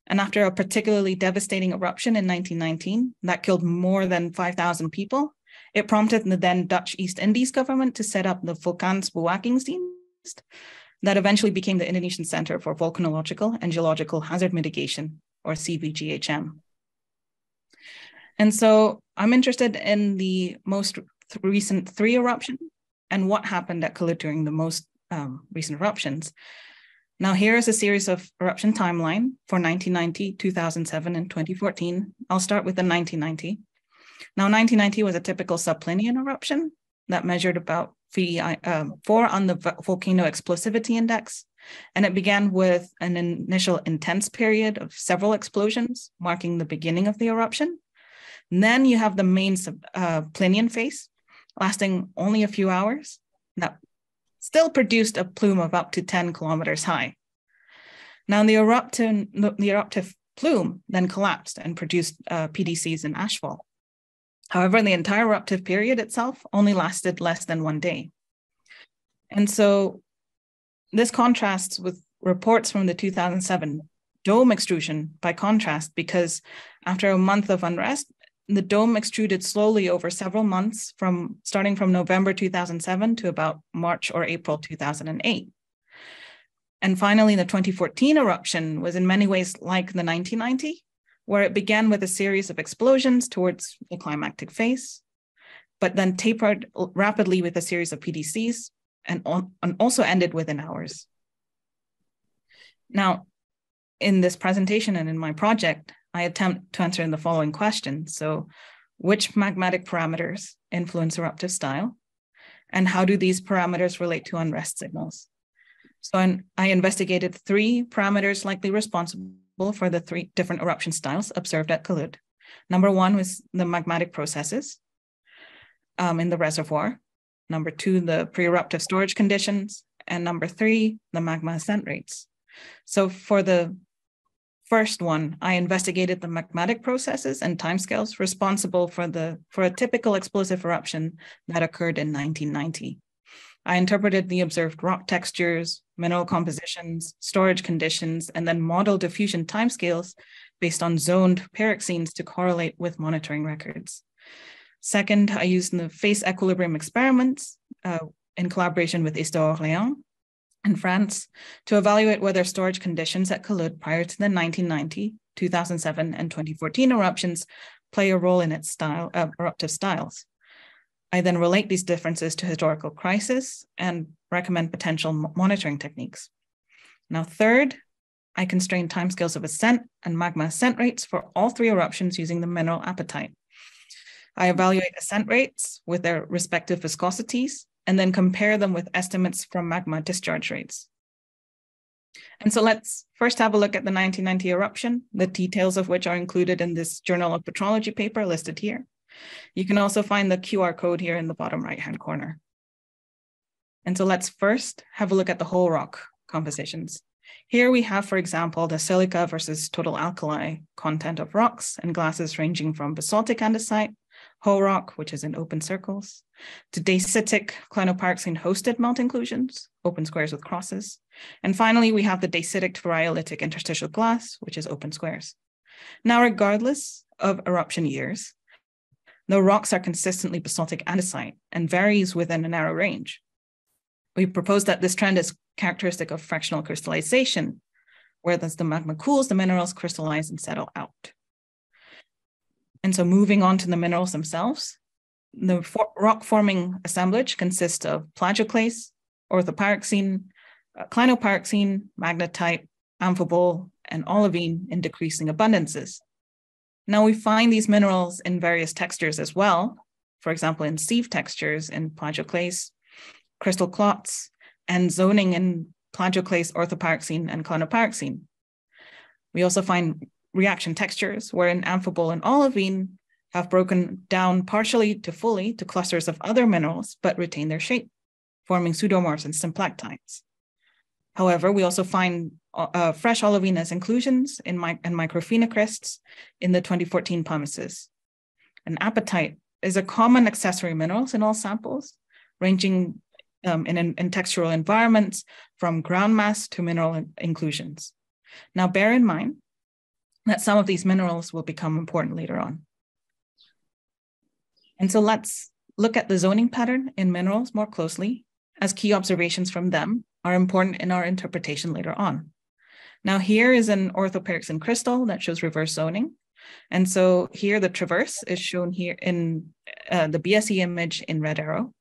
And after a particularly devastating eruption in 1919 that killed more than 5,000 people, it prompted the then Dutch East Indies government to set up the Vulkaansbewakingsdienst that eventually became the Indonesian Center for Volcanological and Geological Hazard Mitigation, or CVGHM. And so I'm interested in the most recent 3 eruptions and what happened at Kelud during the most recent eruptions. Now, here is a series of eruption timeline for 1990, 2007, and 2014. I'll start with the 1990. Now, 1990 was a typical subplinian eruption that measured about 4 on the volcano explosivity index. And it began with an initial intense period of several explosions, marking the beginning of the eruption. And then you have the main Plinian phase, lasting only a few hours, that still produced a plume of up to 10 kilometers high. Now, the eruptive plume then collapsed and produced PDCs and ashfall. However, the entire eruptive period itself only lasted less than 1 day. And so this contrasts with reports from the 2007 dome extrusion by contrast, because after a month of unrest, the dome extruded slowly over several months, starting from November 2007 to about March or April 2008. And finally, the 2014 eruption was in many ways like the 1990, where it began with a series of explosions towards the climactic phase, but then tapered rapidly with a series of PDCs and also ended within hours. Now, in this presentation and in my project, I attempt to answer the following questions. So, which magmatic parameters influence eruptive style? And how do these parameters relate to unrest signals? So I investigated 3 parameters likely responsible for the 3 different eruption styles observed at Kelud. Number 1 was the magmatic processes in the reservoir. Number 2, the pre-eruptive storage conditions. And number 3, the magma ascent rates. So for the first one, I investigated the magmatic processes and timescales responsible for a typical explosive eruption that occurred in 1990. I interpreted the observed rock textures, mineral compositions, storage conditions, and then modeled diffusion timescales based on zoned pyroxenes to correlate with monitoring records. Second, I used the phase equilibrium experiments in collaboration with Orléans in France to evaluate whether storage conditions at Kelud prior to the 1990, 2007, and 2014 eruptions play a role in its eruptive styles. I then relate these differences to historical crisis and recommend potential monitoring techniques. Now, third, I constrain timescales of ascent and magma ascent rates for all 3 eruptions using the mineral apatite. I evaluate ascent rates with their respective viscosities and then compare them with estimates from magma discharge rates. And so let's first have a look at the 1990 eruption, the details of which are included in this Journal of Petrology paper listed here. You can also find the QR code here in the bottom right-hand corner. And so let's first have a look at the whole rock compositions. Here we have, for example, the silica versus total alkali content of rocks and glasses ranging from basaltic andesite, whole rock, which is in open circles, to dacitic clinopyroxene hosted melt inclusions, open squares with crosses. And finally, we have the dacitic to rhyolitic interstitial glass, which is open squares. Now, regardless of eruption years, the rocks are consistently basaltic andesite and varies within a narrow range. We propose that this trend is characteristic of fractional crystallization, where as the magma cools, the minerals crystallize and settle out. And so moving on to the minerals themselves, the rock-forming assemblage consists of plagioclase, orthopyroxene, clinopyroxene, magnetite, amphibole, and olivine in decreasing abundances. Now we find these minerals in various textures as well, for example, in sieve textures in plagioclase, crystal clots, and zoning in plagioclase, orthopyroxene, and clinopyroxene. We also find reaction textures wherein amphibole and olivine have broken down partially to fully to clusters of other minerals, but retain their shape, forming pseudomorphs and symplactites. However, we also find fresh olevinous inclusions and microphenocrysts in the 2014 pumices. And apatite is a common accessory minerals in all samples, ranging in textural environments from ground mass to mineral inclusions. Now, bear in mind that some of these minerals will become important later on. And so let's look at the zoning pattern in minerals more closely, as key observations from them are important in our interpretation later on. Now, here is an orthopyroxene crystal that shows reverse zoning. And so here the traverse is shown here in the BSE image in red arrow.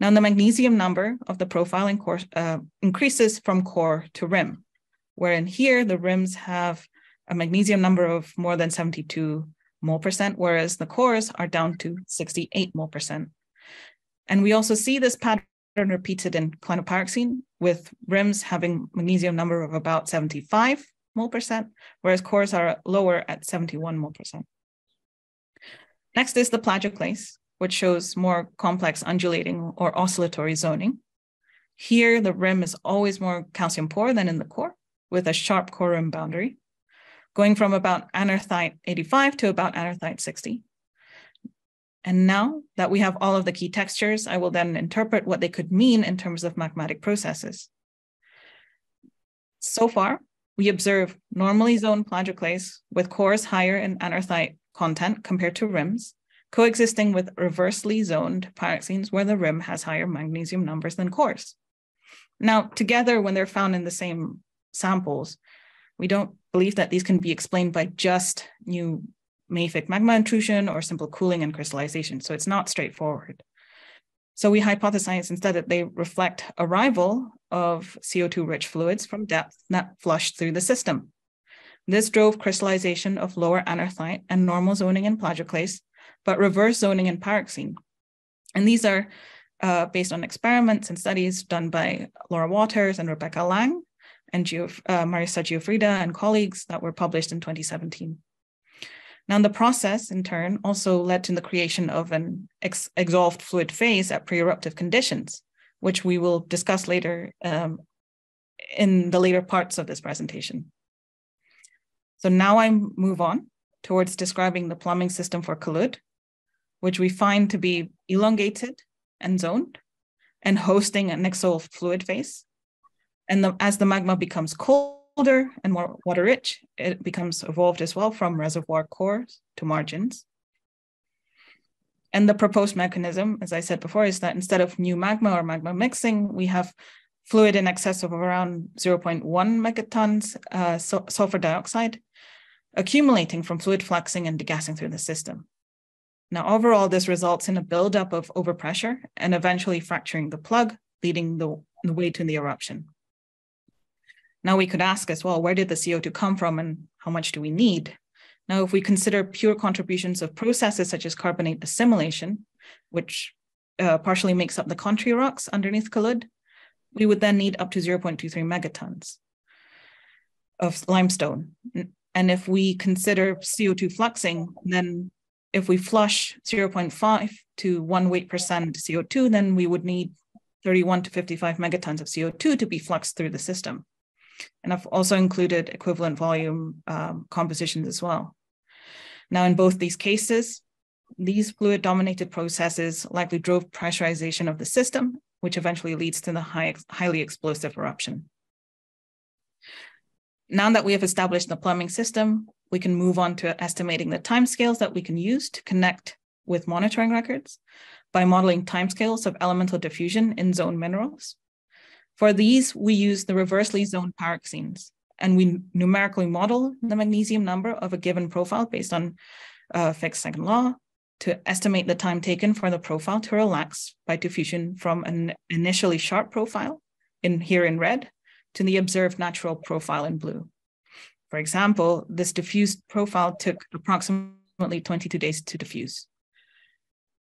Now, the magnesium number of the profile in core increases from core to rim, wherein here the rims have a magnesium number of more than 72 mole%, whereas the cores are down to 68 mole%. And we also see this pattern repeated in clinopyroxene, with rims having magnesium number of about 75 mole%, whereas cores are lower at 71 mole%. Next is the plagioclase, which shows more complex undulating or oscillatory zoning. Here, the rim is always more calcium poor than in the core, with a sharp core rim boundary, going from about anorthite 85 to about anorthite 60. And now that we have all of the key textures, I will then interpret what they could mean in terms of magmatic processes. So far, we observe normally zoned plagioclase with cores higher in anorthite content compared to rims, coexisting with reversely zoned pyroxenes where the rim has higher magnesium numbers than cores. Now, together, when they're found in the same samples, we don't believe that these can be explained by just new mafic magma intrusion or simple cooling and crystallization. So it's not straightforward. So we hypothesize instead that they reflect arrival of CO2-rich fluids from depth that flushed through the system. This drove crystallization of lower anorthite and normal zoning in plagioclase, but reverse zoning in pyroxene. And these are based on experiments and studies done by Laura Waters and Rebecca Lang and Marisa Giuffrida and colleagues that were published in 2017. Now, the process, in turn, also led to the creation of an exsolved fluid phase at pre-eruptive conditions, which we will discuss later in the later parts of this presentation. So now I move on towards describing the plumbing system for Kelud, which we find to be elongated and zoned and hosting an exsolved fluid phase. And as the magma becomes colder and more water-rich, it becomes evolved as well from reservoir cores to margins. And the proposed mechanism, as I said before, is that instead of new magma or magma mixing, we have fluid in excess of around 0.1 megatons sulfur dioxide accumulating from fluid fluxing and degassing through the system. Now, overall, this results in a buildup of overpressure and eventually fracturing the plug, leading the way to the eruption. Now we could ask as well, where did the CO2 come from and how much do we need? Now, if we consider pure contributions of processes such as carbonate assimilation, which partially makes up the country rocks underneath Kelud, we would then need up to 0.23 megatons of limestone. And if we consider CO2 fluxing, then if we flush 0.5 to 1 weight % CO2, then we would need 31 to 55 megatons of CO2 to be fluxed through the system. And I've also included equivalent volume compositions as well. Now, in both these cases, these fluid-dominated processes likely drove pressurization of the system, which eventually leads to the highly explosive eruption. Now that we have established the plumbing system, we can move on to estimating the timescales that we can use to connect with monitoring records by modeling timescales of elemental diffusion in zone minerals. For these, we use the reversely zoned pyroxenes, and we numerically model the magnesium number of a given profile based on Fick's second law to estimate the time taken for the profile to relax by diffusion from an initially sharp profile, here in red, to the observed natural profile in blue. For example, this diffused profile took approximately 22 days to diffuse.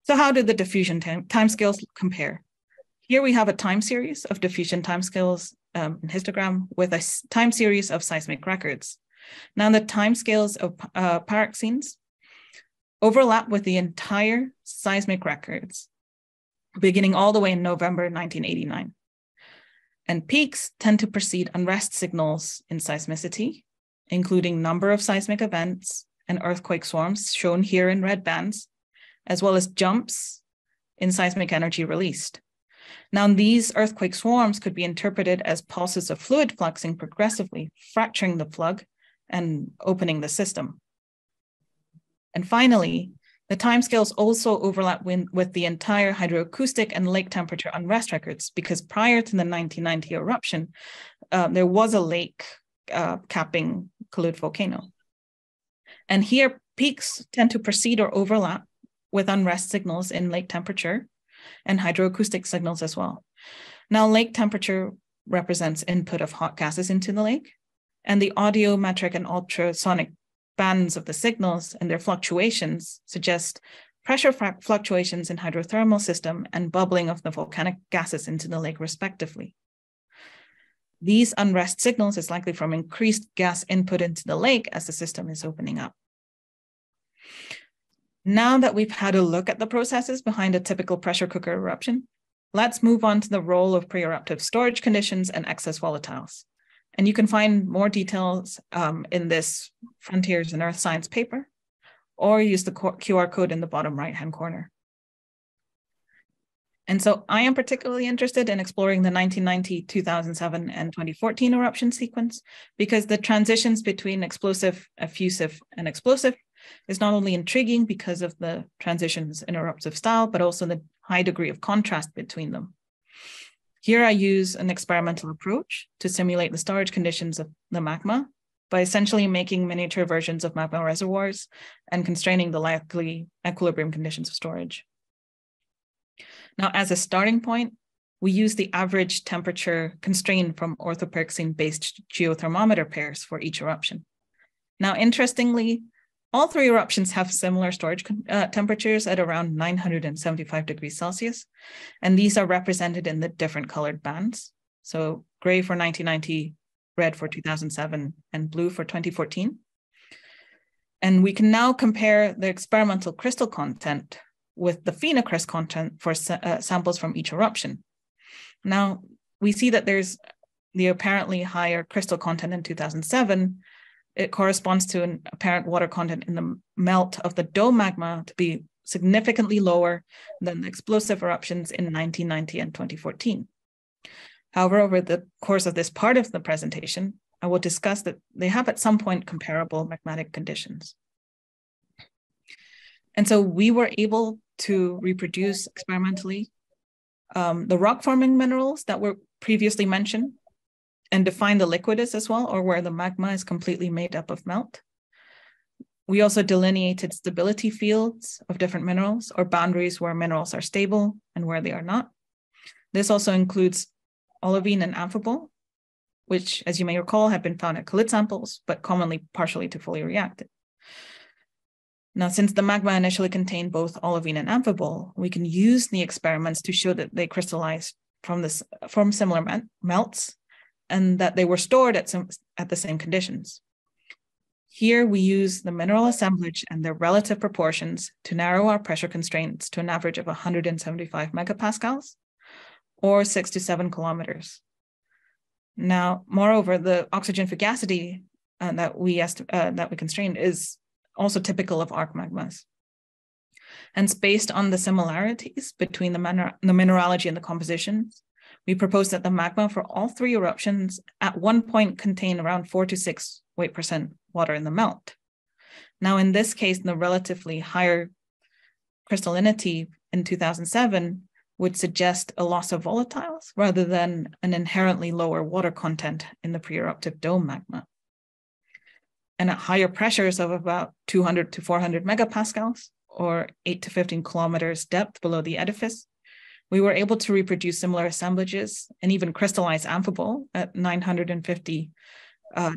So how did the diffusion timescales compare? Here we have a time series of diffusion timescales in histogram with a time series of seismic records. Now the timescales of pyroxenes overlap with the entire seismic records, beginning all the way in November 1989. And peaks tend to precede unrest signals in seismicity, including number of seismic events and earthquake swarms shown here in red bands, as well as jumps in seismic energy released. Now, these earthquake swarms could be interpreted as pulses of fluid fluxing progressively, fracturing the plug and opening the system. And finally, the timescales also overlap with the entire hydroacoustic and lake temperature unrest records, because prior to the 1990 eruption, there was a lake capping Kelud volcano. And here, peaks tend to precede or overlap with unrest signals in lake temperature and hydroacoustic signals as well. Now, lake temperature represents input of hot gases into the lake, and the audiometric and ultrasonic bands of the signals and their fluctuations suggest pressure fluctuations in hydrothermal system and bubbling of the volcanic gases into the lake respectively. These unrest signals is likely from increased gas input into the lake as the system is opening up. Now that we've had a look at the processes behind a typical pressure cooker eruption, let's move on to the role of pre-eruptive storage conditions and excess volatiles. And you can find more details in this Frontiers in Earth Science paper, or use the QR code in the bottom right-hand corner. And so I am particularly interested in exploring the 1990, 2007, and 2014 eruption sequence, because the transitions between explosive, effusive, and explosive is not only intriguing because of the transitions in eruptive style, but also the high degree of contrast between them. Here I use an experimental approach to simulate the storage conditions of the magma by essentially making miniature versions of magma reservoirs and constraining the likely equilibrium conditions of storage. Now, as a starting point, we use the average temperature constrained from orthopyroxene-based geothermometer pairs for each eruption. Now, interestingly, all three eruptions have similar storage temperatures at around 975 degrees Celsius, and these are represented in the different colored bands. So gray for 1990, red for 2007, and blue for 2014. And we can now compare the experimental crystal content with the phenocrystal content for samples from each eruption. Now, we see that there's the apparently higher crystal content in 2007. It corresponds to an apparent water content in the melt of the dome magma to be significantly lower than the explosive eruptions in 1990 and 2014. However, over the course of this part of the presentation, I will discuss that they have at some point comparable magmatic conditions. And so we were able to reproduce experimentally the rock forming minerals that were previously mentioned, and define the liquidus as well, or where the magma is completely made up of melt. We also delineated stability fields of different minerals, or boundaries where minerals are stable and where they are not. This also includes olivine and amphibole, which, as you may recall, have been found at Kelud samples, but commonly partially to fully reacted. Now, since the magma initially contained both olivine and amphibole, we can use the experiments to show that they crystallized from similar melts, and that they were stored at the same conditions. Here we use the mineral assemblage and their relative proportions to narrow our pressure constraints to an average of 175 megapascals, or 6 to 7 kilometers. Now, moreover, the oxygen fugacity that we constrained is also typical of arc magmas. Hence, based on the similarities between the mineralogy and the compositions, we propose that the magma for all three eruptions at one point contain around 4 to 6 weight% water in the melt. Now, in this case, the relatively higher crystallinity in 2007 would suggest a loss of volatiles rather than an inherently lower water content in the pre-eruptive dome magma. And at higher pressures of about 200 to 400 megapascals, or 8 to 15 kilometers depth below the edifice, we were able to reproduce similar assemblages and even crystallize amphibole at 950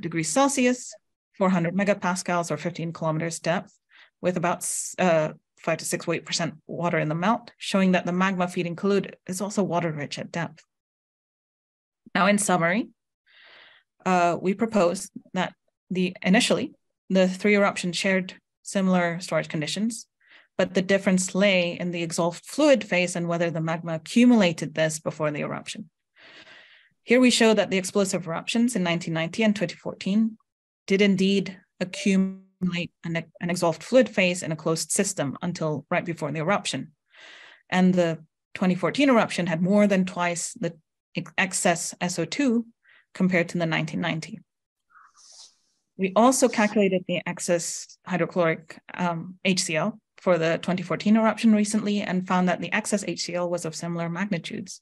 degrees Celsius, 400 megapascals or 15 kilometers depth, with about 5 to 6 weight% water in the melt, showing that the magma feeding Kelud is also water rich at depth. Now, in summary, we propose that initially the three eruptions shared similar storage conditions, but the difference lay in the exhaust fluid phase and whether the magma accumulated this before the eruption. Here we show that the explosive eruptions in 1990 and 2014 did indeed accumulate an exhaust fluid phase in a closed system until right before the eruption. And the 2014 eruption had more than twice the excess SO2 compared to the 1990. We also calculated the excess hydrochloric HCl for the 2014 eruption recently and found that the excess HCl was of similar magnitudes.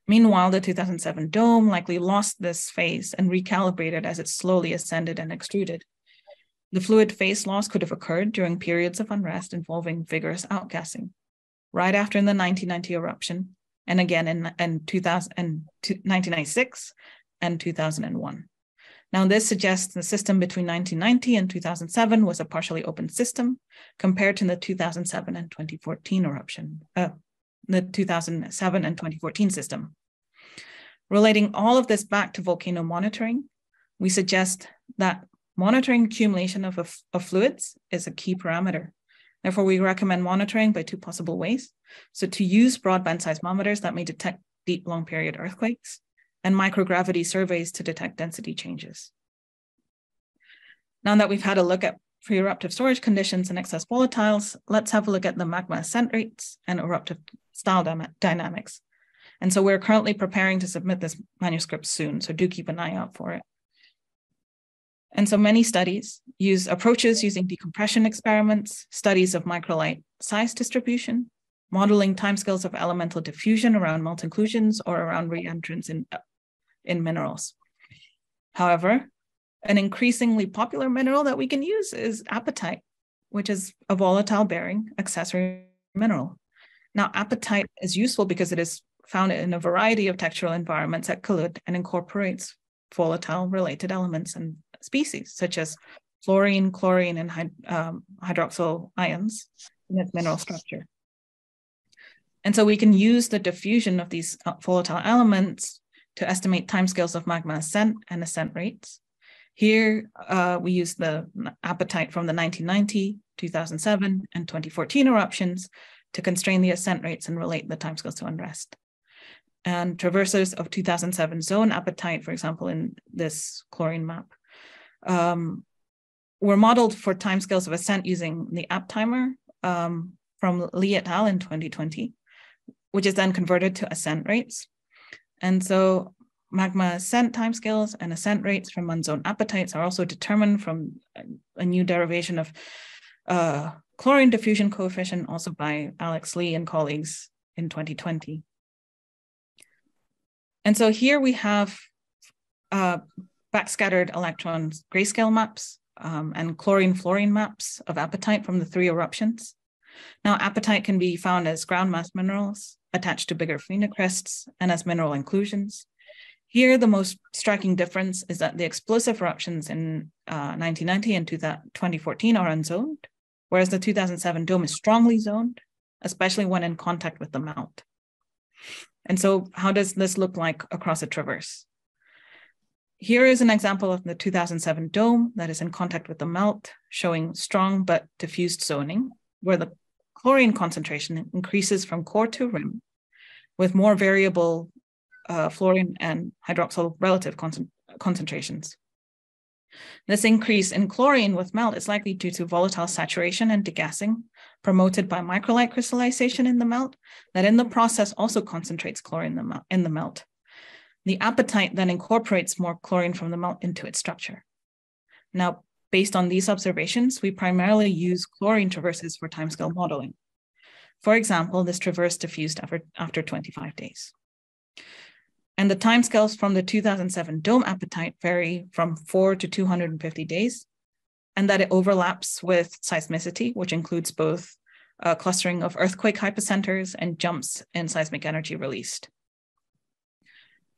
Meanwhile, the 2007 dome likely lost this phase and recalibrated as it slowly ascended and extruded. The fluid phase loss could have occurred during periods of unrest involving vigorous outgassing, right after the 1990 eruption, and again in 1996 and 2001. Now, this suggests the system between 1990 and 2007 was a partially open system compared to the 2007 and 2014 eruption, the 2007 and 2014 system. Relating all of this back to volcano monitoring, we suggest that monitoring accumulation of fluids is a key parameter. Therefore, we recommend monitoring by two possible ways. So to use broadband seismometers that may detect deep long period earthquakes, and microgravity surveys to detect density changes. Now that we've had a look at pre-eruptive storage conditions and excess volatiles, let's have a look at the magma ascent rates and eruptive style dynamics. And so we're currently preparing to submit this manuscript soon, so do keep an eye out for it. And so many studies use approaches using decompression experiments, studies of microlite size distribution, modeling timescales of elemental diffusion around melt inclusions or around re-entrance in minerals. However, an increasingly popular mineral that we can use is apatite, which is a volatile-bearing accessory mineral. Now, apatite is useful because it is found in a variety of textural environments at Kelud and incorporates volatile-related elements and species, such as fluorine, chlorine, and hydroxyl ions in its mineral structure. And so we can use the diffusion of these volatile elements to estimate timescales of magma ascent and ascent rates. Here, we use the apatite from the 1990, 2007, and 2014 eruptions to constrain the ascent rates and relate the timescales to unrest. And traversers of 2007 zone apatite, for example, in this chlorine map, were modeled for timescales of ascent using the app timer from Lee et al. In 2020, which is then converted to ascent rates. And so magma ascent timescales and ascent rates from unzoned apatites are also determined from a new derivation of chlorine diffusion coefficient, also by Alex Lee and colleagues in 2020. And so here we have backscattered electrons grayscale maps and chlorine-fluorine maps of apatite from the three eruptions. Now, apatite can be found as ground mass minerals attached to bigger phenocrysts and as mineral inclusions. Here, the most striking difference is that the explosive eruptions in 1990 and 2014 are unzoned, whereas the 2007 dome is strongly zoned, especially when in contact with the melt. And so how does this look like across a traverse? Here is an example of the 2007 dome that is in contact with the melt, showing strong but diffused zoning, where the chlorine concentration increases from core to rim, with more variable fluorine and hydroxyl relative concentrations. This increase in chlorine with melt is likely due to volatile saturation and degassing promoted by microlite crystallization in the melt that in the process also concentrates chlorine in the melt. The apatite then incorporates more chlorine from the melt into its structure. Now, based on these observations, we primarily use chlorine traverses for timescale modeling. For example, this traverse diffused after 25 days. And the timescales from the 2007 dome apatite vary from 4 to 250 days, and that it overlaps with seismicity, which includes both clustering of earthquake hypocenters and jumps in seismic energy released.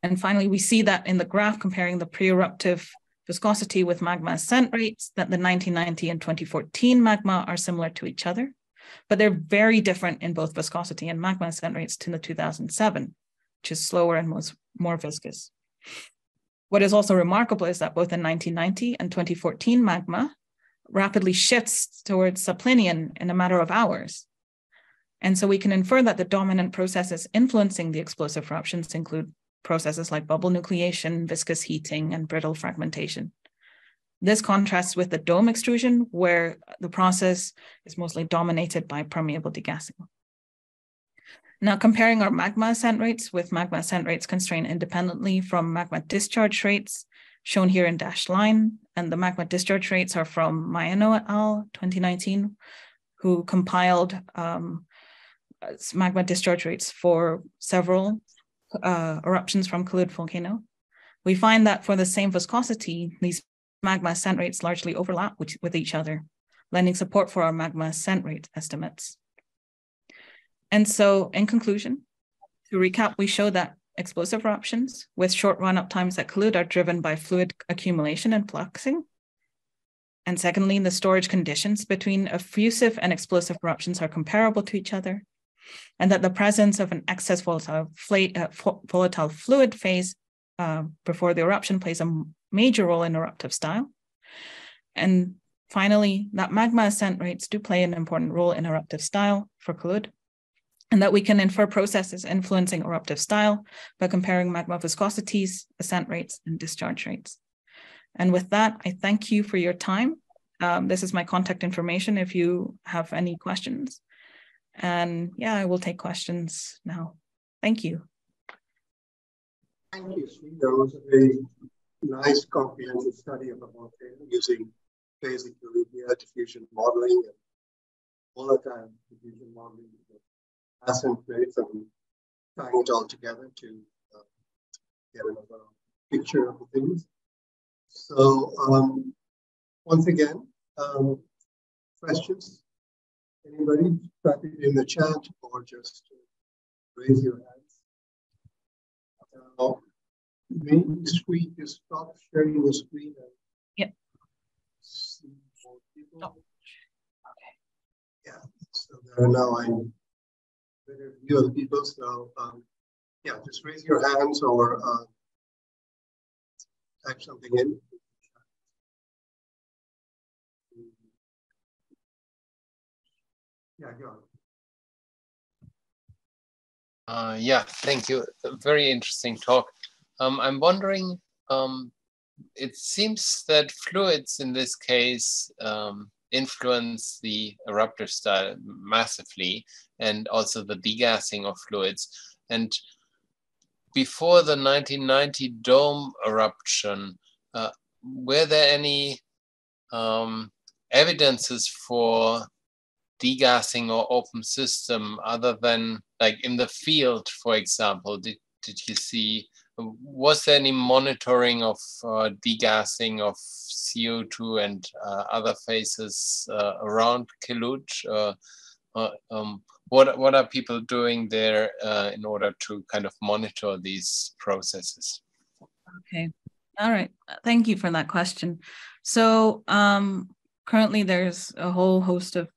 And finally, we see that in the graph comparing the pre-eruptive viscosity with magma ascent rates, that the 1990 and 2014 magma are similar to each other, but they're very different in both viscosity and magma ascent rates to the 2007, which is slower and more viscous. What is also remarkable is that both in 1990 and 2014 magma rapidly shifts towards subplinian in a matter of hours. And so we can infer that the dominant processes influencing the explosive eruptions include processes like bubble nucleation, viscous heating, and brittle fragmentation. This contrasts with the dome extrusion, where the process is mostly dominated by permeable degassing. Now, comparing our magma ascent rates with magma ascent rates constrained independently from magma discharge rates, shown here in dashed line, and the magma discharge rates are from Maeno et al. 2019, who compiled magma discharge rates for several eruptions from Kelud volcano. We find that for the same viscosity, these magma ascent rates largely overlap with each other, lending support for our magma ascent rate estimates. And so, in conclusion, to recap, we show that explosive eruptions with short run-up times at Kelud are driven by fluid accumulation and fluxing. And secondly, the storage conditions between effusive and explosive eruptions are comparable to each other, and that the presence of an excess volatile fluid phase before the eruption plays a major role in eruptive style. And finally, that magma ascent rates do play an important role in eruptive style for Kelud, and that we can infer processes influencing eruptive style by comparing magma viscosities, ascent rates, and discharge rates. And with that, I thank you for your time. This is my contact information if you have any questions. And yeah, I will take questions now. Thank you.
Thank you, Sri. That was a very nice comprehensive study of a volcano using Sr-disequilibria, diffusion modeling, and volatile diffusion modeling, ascent rates, and tying it all together to get another picture of the things. So once again, questions? Anybody? Type it in the chat or just raise your hands. Maybe screen, just stop sharing the screen. And
yep.
See more people.
Oh. Okay.
Yeah. So there are now I'm better view of the people. So yeah, just raise your hands or type something in. Yeah, go on.
Yeah, thank you. A very interesting talk. I'm wondering, it seems that fluids in this case influence the eruptive style massively, and also the degassing of fluids. And before the 1990 dome eruption, were there any evidences for degassing or open system other than like in the field, for example? Did you see, was there any monitoring of degassing of CO2 and other phases around Kelud? What are people doing there in order to kind of monitor these processes?
Okay, all right. Thank you for that question. So currently there's a whole host of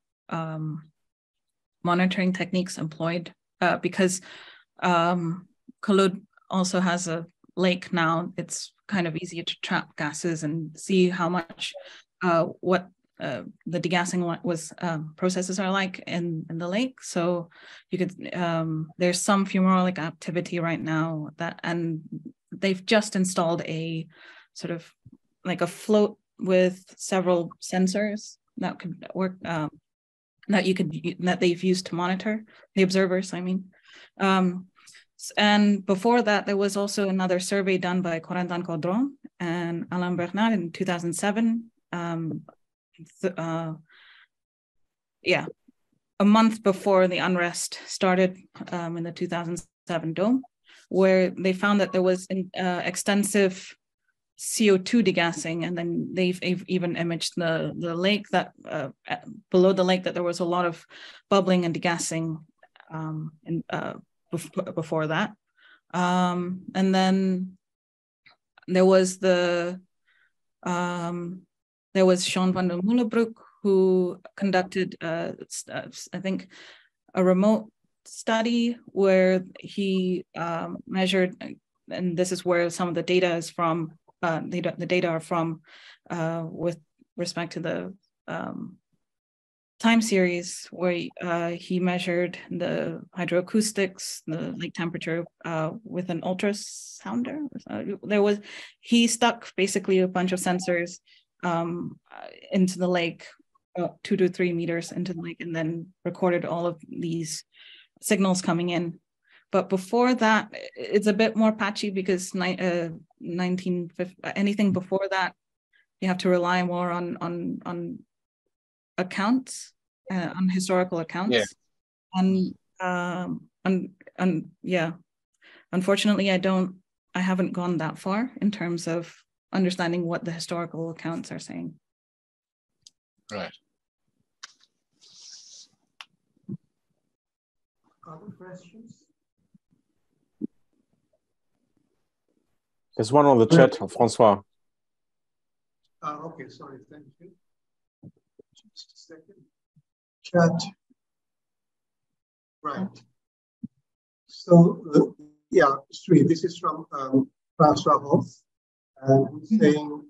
monitoring techniques employed because Kelud also has a lake now. It's kind of easier to trap gases and see how much what the degassing was processes are like in the lake. So you could there's some fumarolic activity right now that, and they've just installed a sort of like a float with several sensors that could work that they've used to monitor the observers, I mean. And before that, there was also another survey done by Corentin Caudron and Alain Bernard in 2007. Yeah, a month before the unrest started in the 2007 dome, where they found that there was extensive CO2 degassing, and then they've even imaged the lake that below the lake that there was a lot of bubbling and degassing before that. And then there was there was Jean van der Moelenbroek, who conducted I think a remote study where he measured, and this is where some of the data is from. The data are from with respect to the time series where he measured the hydroacoustics, the lake temperature with an ultrasounder. He stuck basically a bunch of sensors into the lake, 2 to 3 meters into the lake, and then recorded all of these signals coming in. But before that, it's a bit more patchy because anything before that, you have to rely more on accounts, on historical accounts. Yeah. And yeah, unfortunately, I haven't gone that far in terms of understanding what the historical accounts are saying.
Right.
Other questions?
There's one on the chat, Francois.
Okay, sorry, thank you. Just a second. Chat. Right. So, yeah, Sri, this is from François Hoff, and he's saying,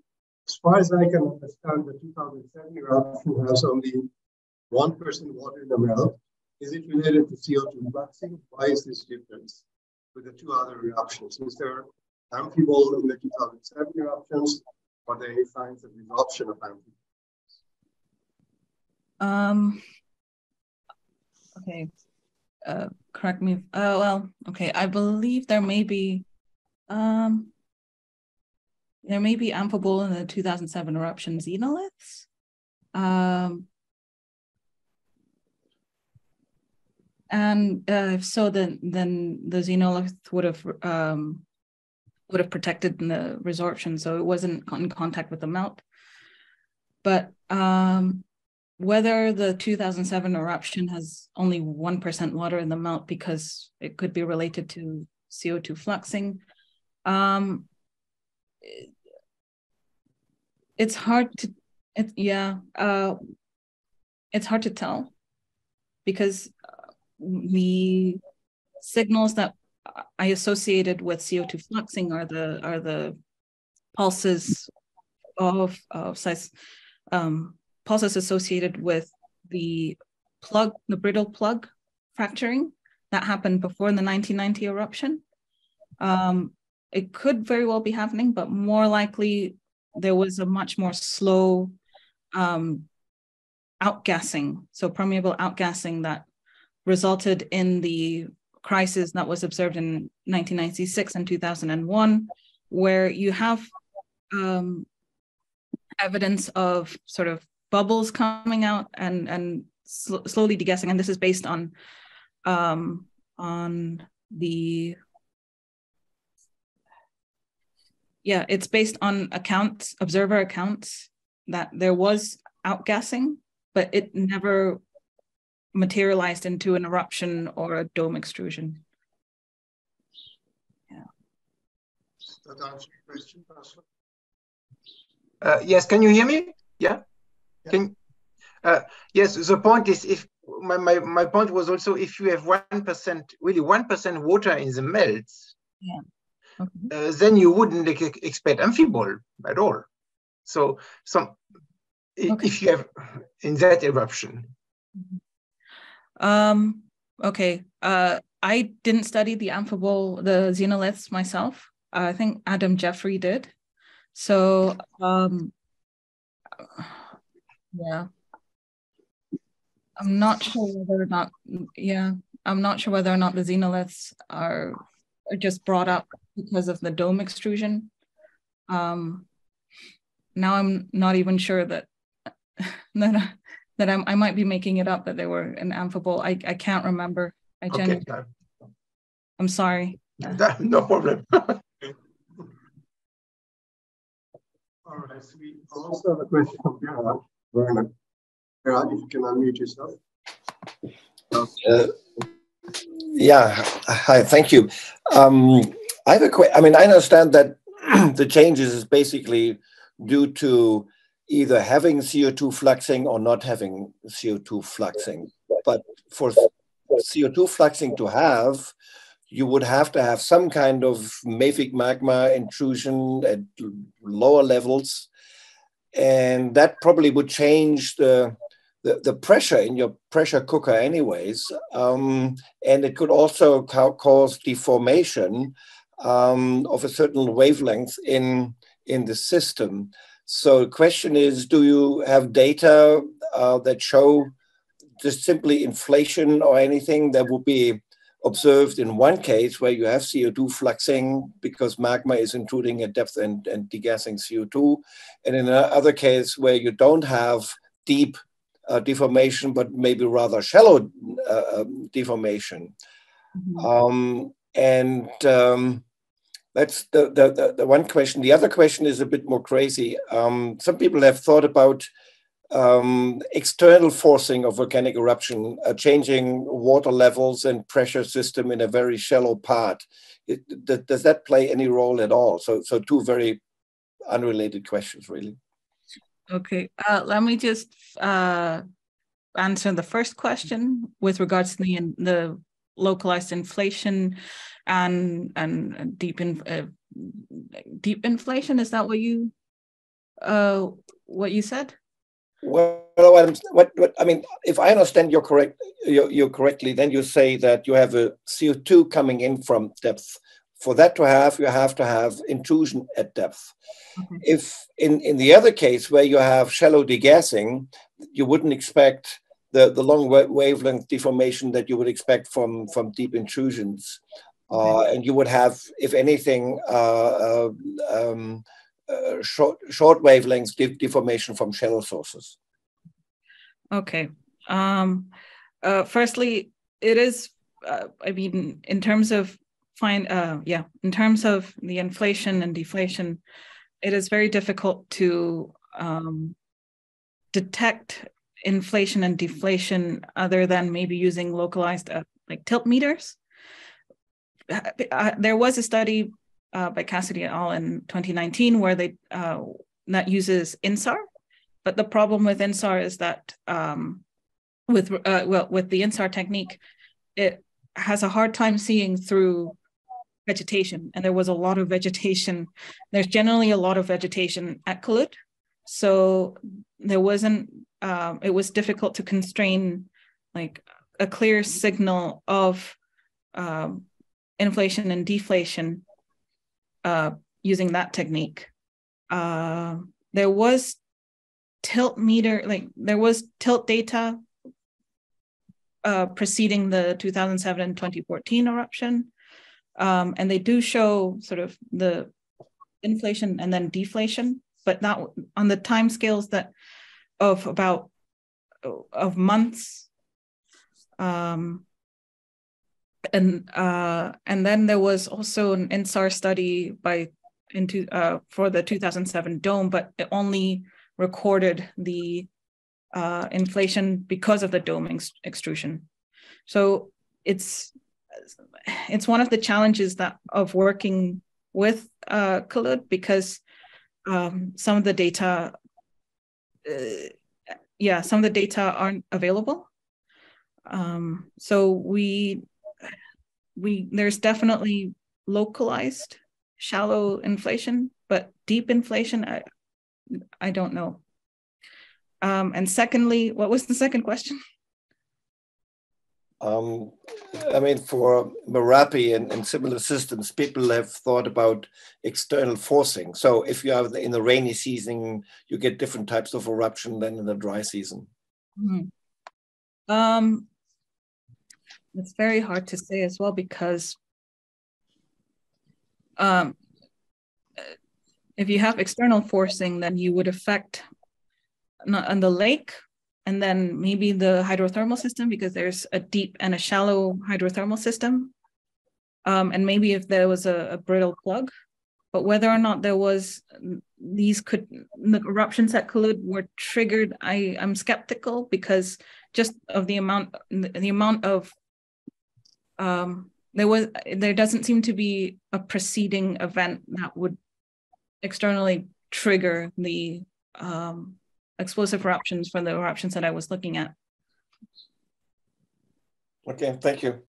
as far as I can understand, the 2007 eruption has only 1% water in the melt. Is it related to CO2 fluxing? Why is this difference with the two other eruptions? Is there amphibole in the 2007 eruptions? Are there any signs of resorption of amphibole?
Okay. Correct me. Well, okay. I believe there may be amphibole in the 2007 eruption xenoliths. And if so, then the xenolith would have protected the resorption, so it wasn't in contact with the melt. But whether the 2007 eruption has only 1% water in the melt because it could be related to CO2 fluxing, it's hard to tell, because the signals that I associated with CO2 fluxing are the pulses of size, pulses associated with the brittle plug fracturing that happened before the 1990 eruption. It could very well be happening, but more likely there was a much more slow outgassing, so permeable outgassing that resulted in the crisis that was observed in 1996 and 2001, where you have evidence of sort of bubbles coming out and slowly degassing. And this is based on it's based on observer accounts that there was outgassing, but it never materialized into an eruption or a dome extrusion. Yeah.
Does that answer your question, Pastor?
Yes, can you hear me? Yeah. Yes, the point is, if my point was also, if you have 1%, really 1% water in the melts,
yeah. Okay.
Then you wouldn't expect amphibole at all. So if you have in that eruption.
Okay. I didn't study the amphibole, the xenoliths myself. I think Adam Jeffrey did. So yeah. I'm not sure whether or not the xenoliths are just brought up because of the dome extrusion. Now I'm not even sure that I might be making it up that they were an amphibole. I can't remember.
Okay.
I'm sorry.
No problem.
All right, so we also have a question from Gerhard. Gerhard, if you can unmute yourself.
Yeah, hi, thank you. I have a question. I mean, I understand that the changes is basically due to either having CO2 fluxing or not having CO2 fluxing. But for CO2 fluxing to have, you would have to have some kind of mafic magma intrusion at lower levels. And that probably would change the the pressure in your pressure cooker anyways, and it could also cause deformation of a certain wavelength in the system. So the question is, do you have data that show just simply inflation or anything that would be observed in one case where you have CO2 fluxing because magma is intruding at depth and degassing CO2, and in another case where you don't have deep deformation, but maybe rather shallow deformation. That's the one question. The other question is a bit more crazy. Some people have thought about external forcing of volcanic eruption, changing water levels and pressure system in a very shallow part. Does that play any role at all? So two very unrelated questions, really.
Okay, let me just answer the first question with regards to the localized inflation and deep inflation. Is that what you said?
Well, what I mean, if I understand you correctly, then you say that you have a CO2 coming in from depth. For that to have, you have to have intrusion at depth. Okay. If in the other case where you have shallow degassing, you wouldn't expect the long wavelength deformation that you would expect from deep intrusions. Okay. And you would have, if anything, short wavelengths deformation from shallow sources.
Okay. Firstly, it is. I mean, in terms of in terms of the inflation and deflation, it is very difficult to detect inflation and deflation other than maybe using localized like tilt meters. There was a study by Cassidy et al. In 2019 where they that uses INSAR, but the problem with INSAR is that with the INSAR technique, it has a hard time seeing through vegetation, and there was a lot of vegetation. There's generally a lot of vegetation at Kelud, so there wasn't. It was difficult to constrain like a clear signal of inflation and deflation using that technique. There was tilt meter, like there was tilt data preceding the 2007 and 2014 eruption. And they do show sort of the inflation and then deflation, but not on the timescales that of months. And then there was also an INSAR study for the 2007 dome, but it only recorded the inflation because of the dome extrusion. So it's one of the challenges of working with Kelud, because some of the data aren't available. So there's definitely localized shallow inflation, but deep inflation, I don't know. And secondly, what was the second question?
I mean, for Merapi and similar systems, people have thought about external forcing. So if you are in the rainy season, you get different types of eruption than in the dry season.
Mm-hmm. It's very hard to say as well, because if you have external forcing, then you would affect on the lake, and then maybe the hydrothermal system, because there's a deep and a shallow hydrothermal system. And maybe if there was a brittle plug, but whether or not there was, the eruptions at Kelud were triggered, I'm skeptical, because just of the amount of, there doesn't seem to be a preceding event that would externally trigger the explosive eruptions from the eruptions that I was looking at.
Okay, thank you.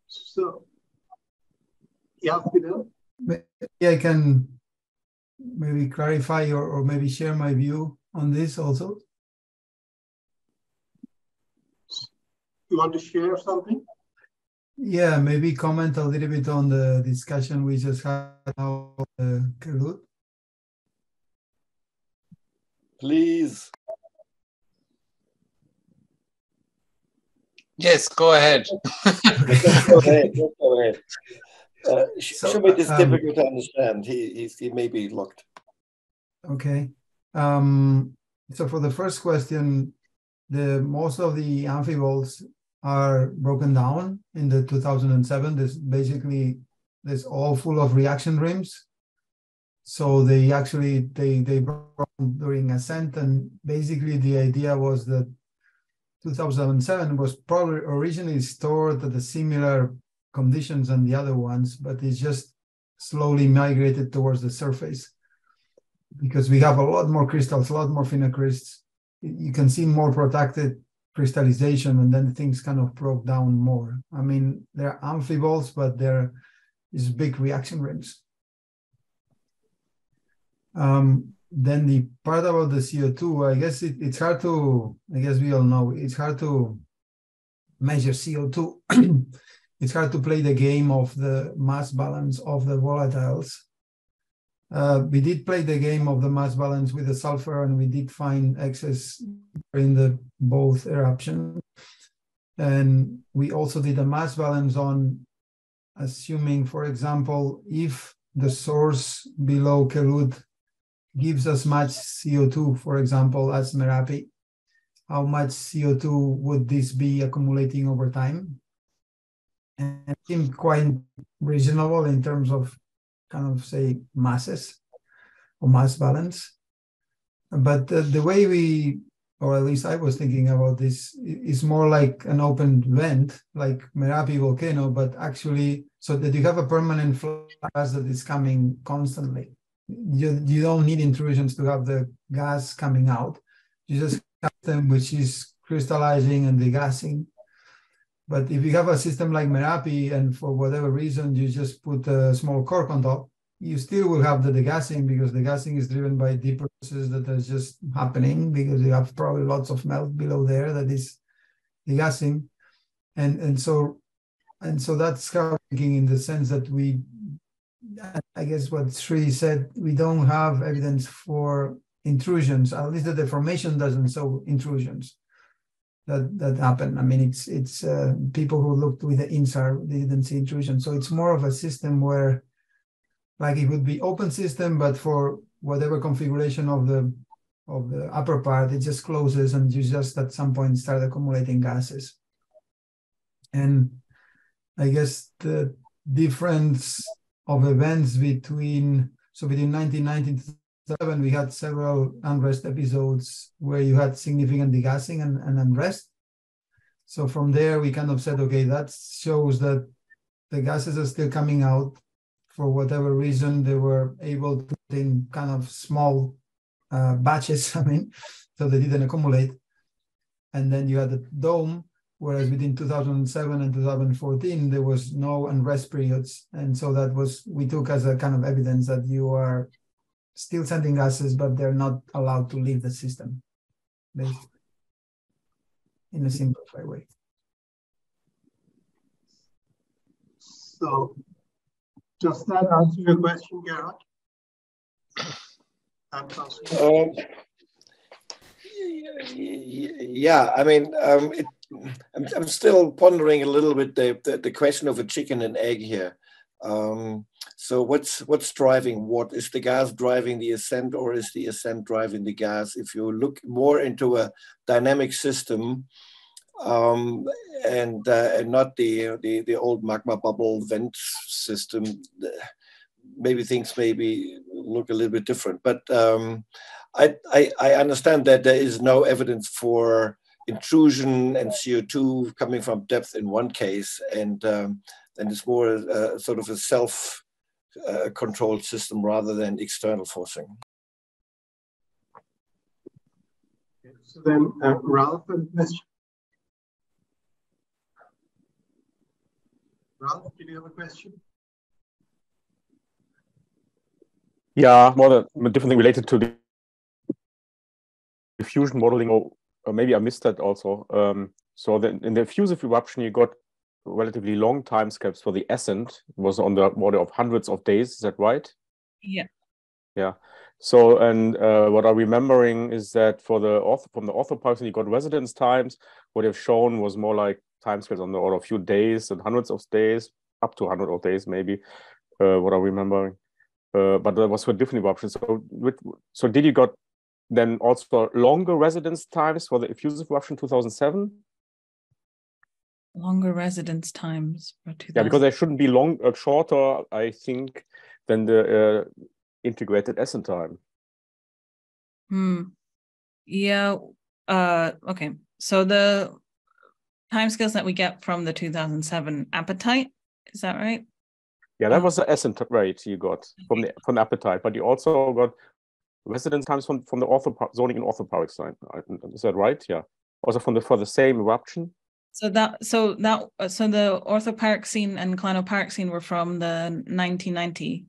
So, yeah, Peter?
I can maybe clarify or maybe share my view. on this also?
You want to share something?
Yeah, maybe comment a little bit on the discussion we just had about Kelud.
Please.
Yes, go ahead.
Just go ahead. Just go ahead. Schubert is difficult to understand. He may be locked.
Okay. So for the first question, most of the amphiboles are broken down in the 2007. There's all full of reaction rims. So they broke during ascent, and basically the idea was that 2007 was probably originally stored at the similar conditions than the other ones, but it's just slowly migrated towards the surface because we have a lot more crystals, a lot more phenocrysts. You can see more protected crystallization, and then things kind of broke down more. I mean, they're amphiboles, but they're these big reaction rims. Then the part about the CO2, I guess it's hard to, I guess we all know, it's hard to measure CO2. It's hard to play the game of the mass balance of the volatiles. We did play the game of the mass balance with the sulfur, and we did find excess in the both eruptions. And we also did a mass balance on assuming, for example, if the source below Kelud gives us much CO2, for example, as Merapi, how much CO2 would this be accumulating over time? And it seemed quite reasonable in terms of kind of say masses or mass balance. But the way we, or at least I was thinking about this, is more like an open vent, like Merapi volcano, but actually so that you have a permanent flow gas that is coming constantly. You don't need intrusions to have the gas coming out. You just have them which is crystallizing and degassing. But if you have a system like Merapi, and for whatever reason you just put a small cork on top, you still will have the degassing, because the degassing is driven by deep processes that are just happening because you have probably lots of melt below there that is degassing. And so that's how I'm thinking, in the sense that I guess what Sri said, we don't have evidence for intrusions, at least the deformation doesn't show intrusions that happen. I mean, it's people who looked with the INSAR, they didn't see intrusion. So it's more of a system where, like, it would be open system, but for whatever configuration of the upper part, it just closes and you just at some point start accumulating gases. And I guess the difference of events between 1990 and 2007, we had several unrest episodes where you had significant degassing and unrest. So from there, we kind of said, okay, that shows that the gases are still coming out. For whatever reason, they were able to put in kind of small batches, I mean, so they didn't accumulate. And then you had the dome, whereas within 2007 and 2014, there was no unrest periods. And so that was, we took as a kind of evidence that you are still sending gases, but they're not allowed to leave the system, basically, in a simplified way.
So, does that answer your question, Georg?
Yeah, I mean, I'm still pondering a little bit the question of a chicken and egg here. So what's driving what? Is the gas driving the ascent, or is the ascent driving the gas? If you look more into a dynamic system, and not the old magma bubble vent system, maybe things look a little bit different. But I understand that there is no evidence for intrusion and CO2 coming from depth in one case, and it's more sort of a self-controlled system rather than external forcing.
So then, Ralph, a question. Ralph, did you have a question?
Yeah, more a different thing related to the diffusion modeling, or maybe I missed that also. So then in the effusive eruption, you got relatively long timescales for the ascent. It was on the order of hundreds of days. Is that right?
Yeah.
Yeah. So, and what I'm remembering is that for the from the orthoparks, you got residence times. What you've shown was more like timescales on the order of a few days and hundreds of days, up to 100 of days, maybe. What I'm remembering. But that was for different eruptions. So did you got then also longer residence times for the effusive eruption 2007?
Longer residence times for 2000.
Yeah, because they shouldn't be shorter, I think, than the integrated ascent time.
Yeah. Okay. So the timescales that we get from the 2007 appetite, is that right?
Yeah, that was the ascent rate you got from the appetite, but you also got residence times from the zoning and orthopark side. Is that right? Yeah. Also for the same eruption.
So the orthoparoxene and clinopyroxene were from the 1990.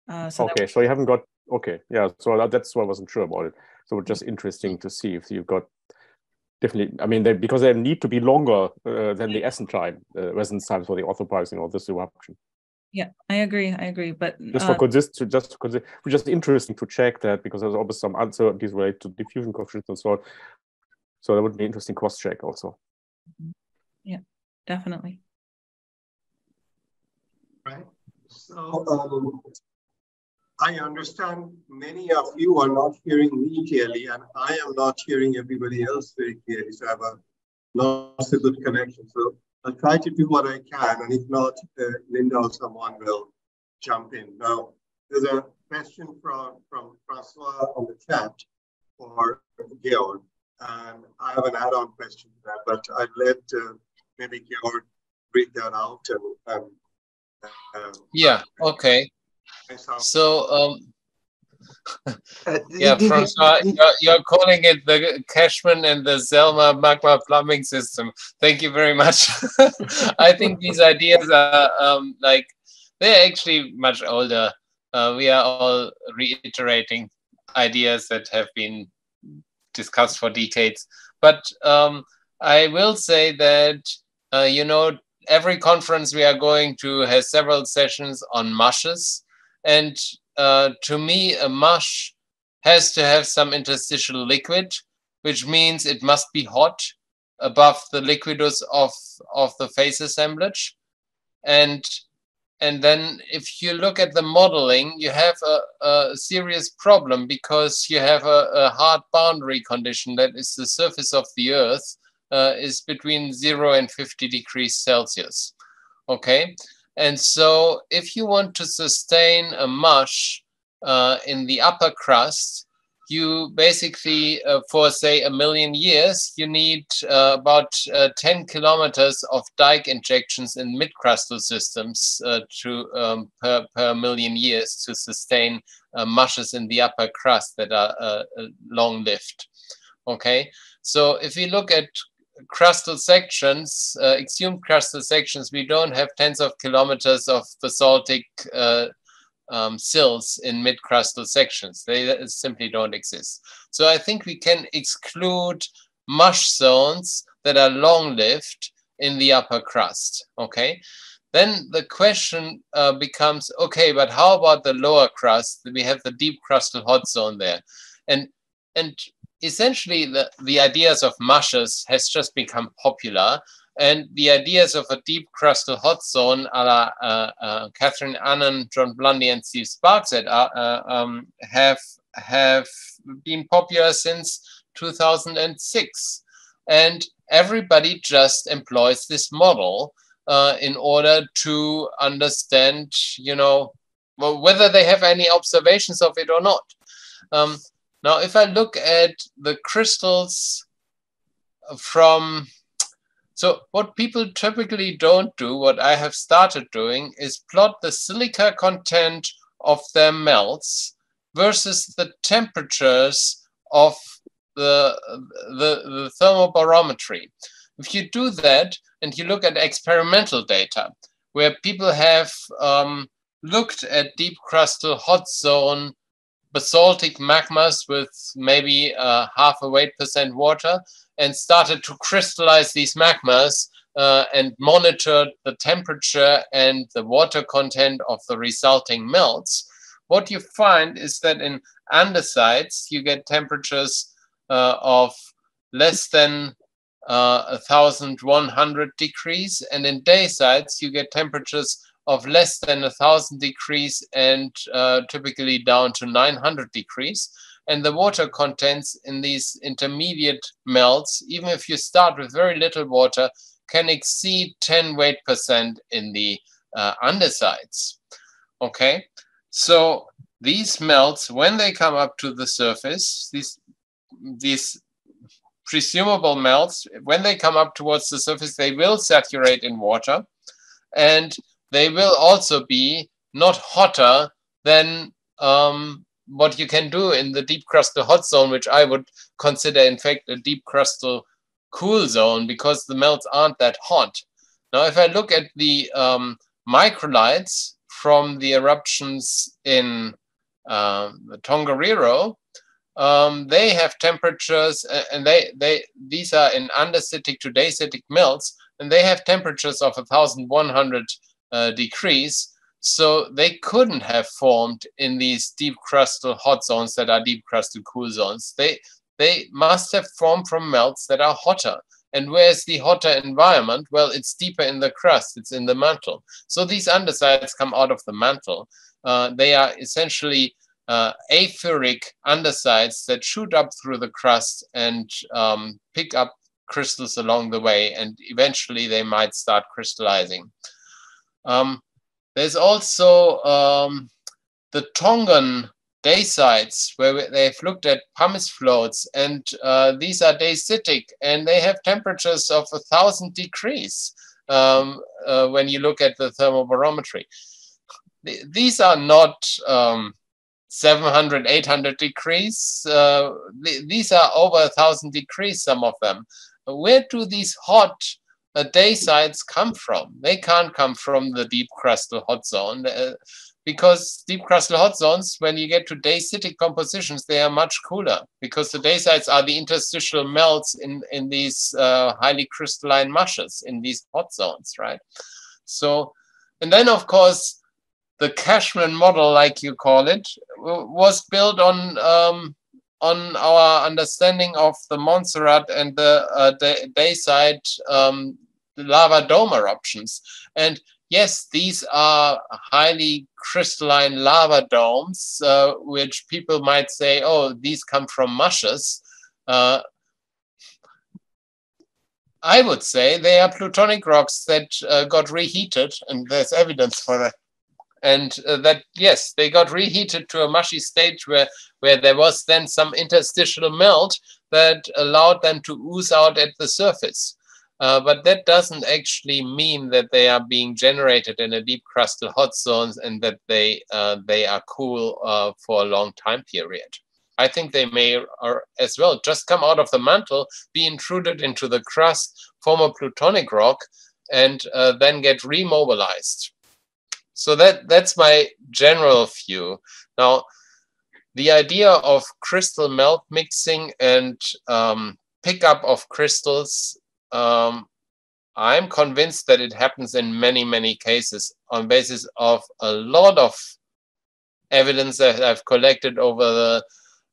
Okay, so you haven't got, okay, yeah, so that's why I wasn't sure about it. So it's just interesting to see if you've got definitely, I mean, because they need to be longer than the ascent time, residence times for the orthoparoxene or this eruption.
Yeah, I agree, but
just interesting to check that, because there's always some uncertainties related to diffusion coefficients and so on. So that would be interesting cross-check also.
Yeah, definitely.
Right. So I understand many of you are not hearing me clearly, and I am not hearing everybody else very clearly. So I have a not so good connection. So I'll try to do what I can, and if not, Linda or someone will jump in. Now, there's a question from Francois on the chat for Georg, and I have an add-on question to that, but I'd let maybe Georg read that out.
Yeah, okay. So, yeah, Francois, you're calling it the Cashman and the Zellmer magma plumbing system. Thank you very much. I think these ideas are they're actually much older. We are all reiterating ideas that have been discussed for decades. But I will say that, every conference we are going to has several sessions on mushes. And to me, a mush has to have some interstitial liquid, which means it must be hot above the liquidus of the phase assemblage. And then if you look at the modeling, you have a serious problem, because you have a hard boundary condition, that is the surface of the Earth is between 0 and 50 degrees Celsius. Okay. And so if you want to sustain a mush in the upper crust, you basically, for say 1 million years, you need about 10 kilometers of dike injections in mid-crustal systems per 1 million years to sustain mushes in the upper crust that are long-lived. Okay, so if we look at crustal sections, exhumed crustal sections, we don't have tens of kilometers of basaltic sills in mid-crustal sections. They simply don't exist. So I think we can exclude mush zones that are long-lived in the upper crust, okay? Then the question becomes, okay, but how about the lower crust? We have the deep crustal hot zone there. And essentially, the ideas of mushes has just become popular, and the ideas of a deep crustal hot zone, a la Catherine Annan, John Blundy, and Steve Sparks have been popular since 2006, and everybody just employs this model in order to understand, whether they have any observations of it or not. Now, if I look at the crystals so what people typically don't do, what I have started doing, is plot the silica content of their melts versus the temperatures of the thermobarometry. If you do that, and you look at experimental data, where people have looked at deep crustal hot zone basaltic magmas with maybe half a weight % water, and started to crystallize these magmas and monitored the temperature and the water content of the resulting melts, what you find is that in andesites, you get temperatures of less than 1100 degrees, and in daceites, you get temperatures of less than 1000 degrees and typically down to 900 degrees. And the water contents in these intermediate melts, even if you start with very little water, can exceed 10 weight % in the andesites. Okay, so these melts, when they come up to the surface, these presumable melts, when they come up towards the surface, they will saturate in water, and they will also be not hotter than what you can do in the deep crustal hot zone, which I would consider, in fact, a deep crustal cool zone, because the melts aren't that hot. Now, if I look at the microlites from the eruptions in the Tongariro, they have temperatures, and these are in andesitic to dacitic melts, and they have temperatures of 1100 degrees. So they couldn't have formed in these deep crustal hot zones that are deep crustal cool zones. They must have formed from melts that are hotter. And where's the hotter environment? Well, it's deeper in the crust, it's in the mantle. So these andesites come out of the mantle. They are essentially apheric andesites that shoot up through the crust and pick up crystals along the way, and eventually they might start crystallizing. There's also the Tongan dacites, where they've looked at pumice floats, and these are dacitic, and they have temperatures of 1000 degrees when you look at the thermobarometry. These are not 700, 800 degrees. These are over 1000 degrees, some of them. Where do these hot dacites come from? They can't come from the deep crustal hot zone, because deep crustal hot zones, when you get to dacitic compositions, they are much cooler, because the dacites are the interstitial melts in these highly crystalline mushes in these hot zones, right? So, and then of course, the Cashman model, like you call it, was built on our understanding of the Montserrat and the dacite lava dome eruptions. And yes, these are highly crystalline lava domes, which people might say, oh, these come from mushes. I would say they are plutonic rocks that got reheated, and there's evidence for that. And that, yes, they got reheated to a mushy stage where there was then some interstitial melt that allowed them to ooze out at the surface. But that doesn't actually mean that they are being generated in a deep crustal hot zones and that they are cool for a long time period. I think they may as well just come out of the mantle, be intruded into the crust, form a plutonic rock, and then get remobilized. So that's my general view. Now, the idea of crystal melt mixing and pickup of crystals, I'm convinced that it happens in many, many cases on basis of a lot of evidence that I've collected over the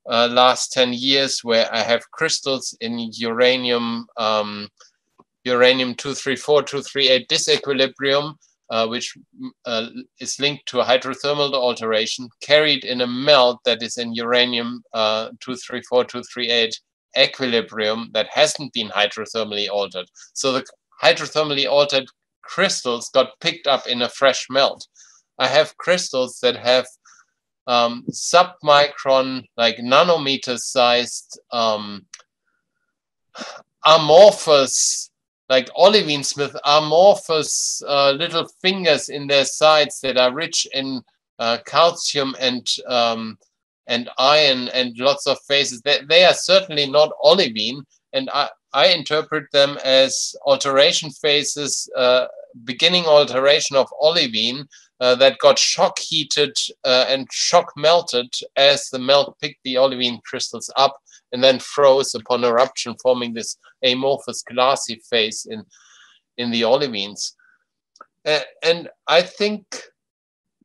last 10 years, where I have crystals in uranium, uranium-234, 238 disequilibrium, which is linked to a hydrothermal alteration, carried in a melt that is in uranium-234, 238 equilibrium that hasn't been hydrothermally altered. So the hydrothermally altered crystals got picked up in a fresh melt. I have crystals that have submicron, like nanometer-sized amorphous, like olivine smith, amorphous little fingers in their sides that are rich in calcium and iron and lots of phases. They are certainly not olivine, and I interpret them as alteration phases, beginning alteration of olivine, that got shock heated and shock melted as the melt picked the olivine crystals up and then froze upon eruption, forming this amorphous glassy phase in the olivines. And I think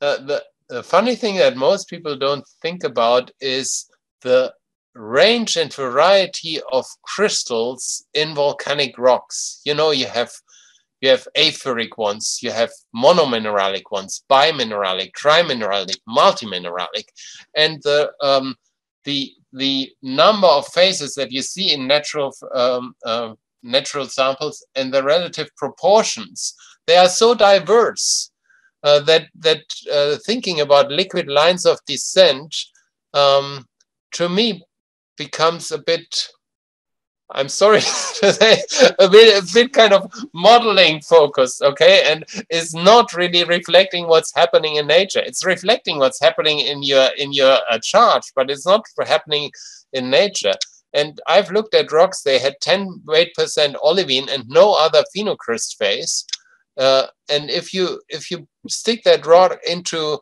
the funny thing that most people don't think about is the range and variety of crystals in volcanic rocks. You know, you have aphoric ones, you have monomineralic ones, bimineralic, trimineralic, multimineralic, and the number of phases that you see in natural samples and the relative proportions, they are so diverse that thinking about liquid lines of descent to me becomes a bit, I'm sorry to say, a bit kind of modeling focused, okay, and is not really reflecting what's happening in nature. It's reflecting what's happening in your chart, but it's not happening in nature. And I've looked at rocks; they had 10% olivine and no other phenocryst phase. And if you stick that rock into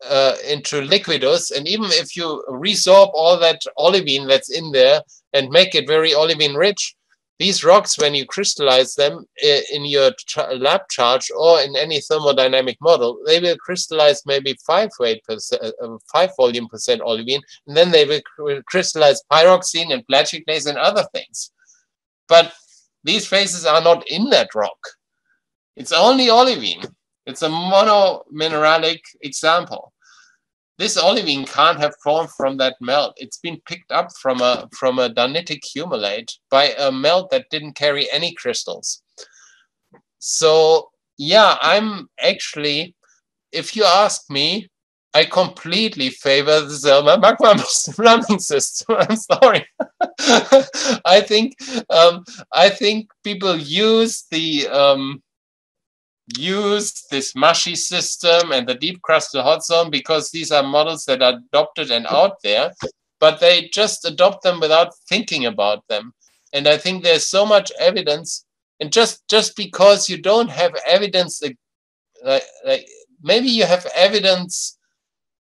liquidus, and even if you resorb all that olivine that's in there and make it very olivine rich, these rocks, when you crystallize them in your lab charge or in any thermodynamic model, they will crystallize maybe 5 volume percent olivine, and then they will crystallize pyroxene and plagioclase and other things. But these phases are not in that rock. It's only olivine. It's a monomineralic example. This olivine can't have formed from that melt. It's been picked up from a danitic cumulate by a melt that didn't carry any crystals. So yeah, I'm actually, if you ask me, I completely favor the Zellmer magma plumbing system. I'm sorry. I think people use this Massey system and the deep crustal hot zone because these are models that are adopted and out there, but they just adopt them without thinking about them. And I think there's so much evidence, and just because you don't have evidence, like maybe you have evidence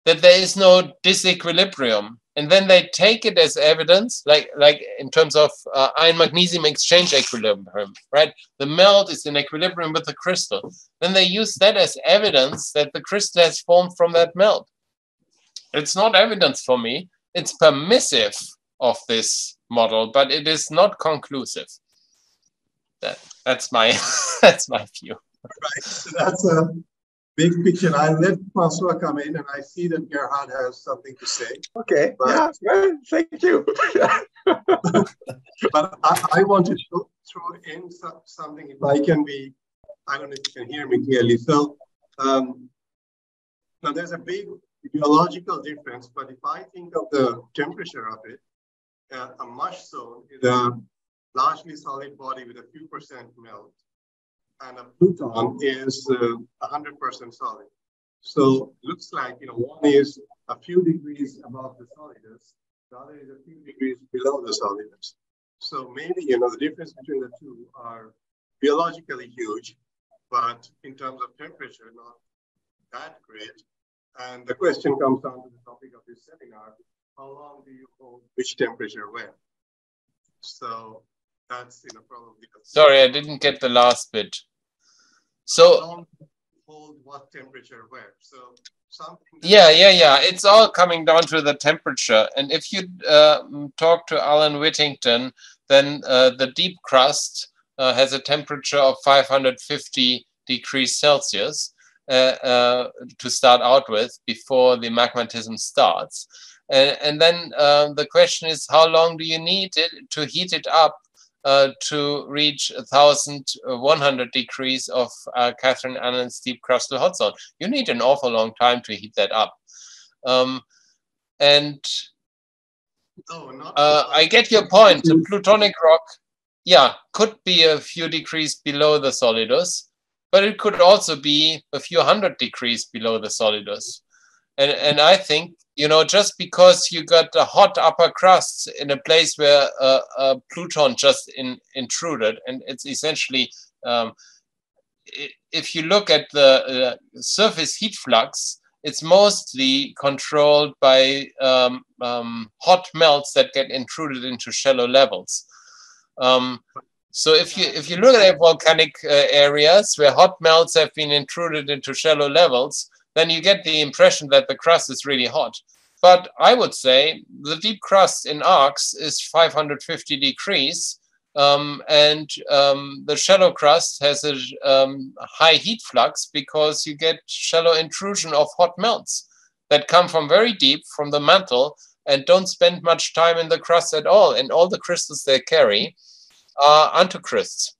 that there is no disequilibrium, and then they take it as evidence, like in terms of iron magnesium exchange equilibrium, right? The melt is in equilibrium with the crystal. Then they use that as evidence that the crystal has formed from that melt. It's not evidence for me. It's permissive of this model, but it is not conclusive. That's my that's my view.
Right. So that's a big picture. I'll let Francois come in, and I see that Gerhard has something to say.
Okay. But, yeah, thank you.
But I want to throw in something, if I can be, I don't know if you can hear me clearly. So now there's a big geological difference, but if I think of the temperature of it, a mush zone is a largely solid body with a few percent melt, and a Pluton is 100% solid. So looks like, one is a few degrees above the solidus, the other is a few degrees below the solidus. So maybe, the difference between the two are biologically huge, but in terms of temperature, not that great. And the question comes down to the topic of this seminar: how long do you hold which temperature where? So that's, probably.
Sorry, I didn't get the last bit. So
how long do you hold what temperature where? So something.
Yeah. It's all coming down to the temperature. And if you talk to Alan Whittington, then the deep crust has a temperature of 550 degrees Celsius to start out with before the magmatism starts. And then the question is, how long do you need it to heat it up to reach 1,100 degrees of Catherine Allen's deep crustal hot zone? You need an awful long time to heat that up. I get your point. The plutonic rock, could be a few degrees below the solidus, but it could also be a few hundred degrees below the solidus. And I think, just because you got a hot upper crust in a place where Pluton just intruded, and it's essentially if you look at the surface heat flux, it's mostly controlled by hot melts that get intruded into shallow levels. So if you look at volcanic areas where hot melts have been intruded into shallow levels, then you get the impression that the crust is really hot. But I would say the deep crust in arcs is 550 degrees, and the shallow crust has a high heat flux because you get shallow intrusion of hot melts that come from very deep from the mantle and don't spend much time in the crust at all. And all the crystals they carry are antocrysts.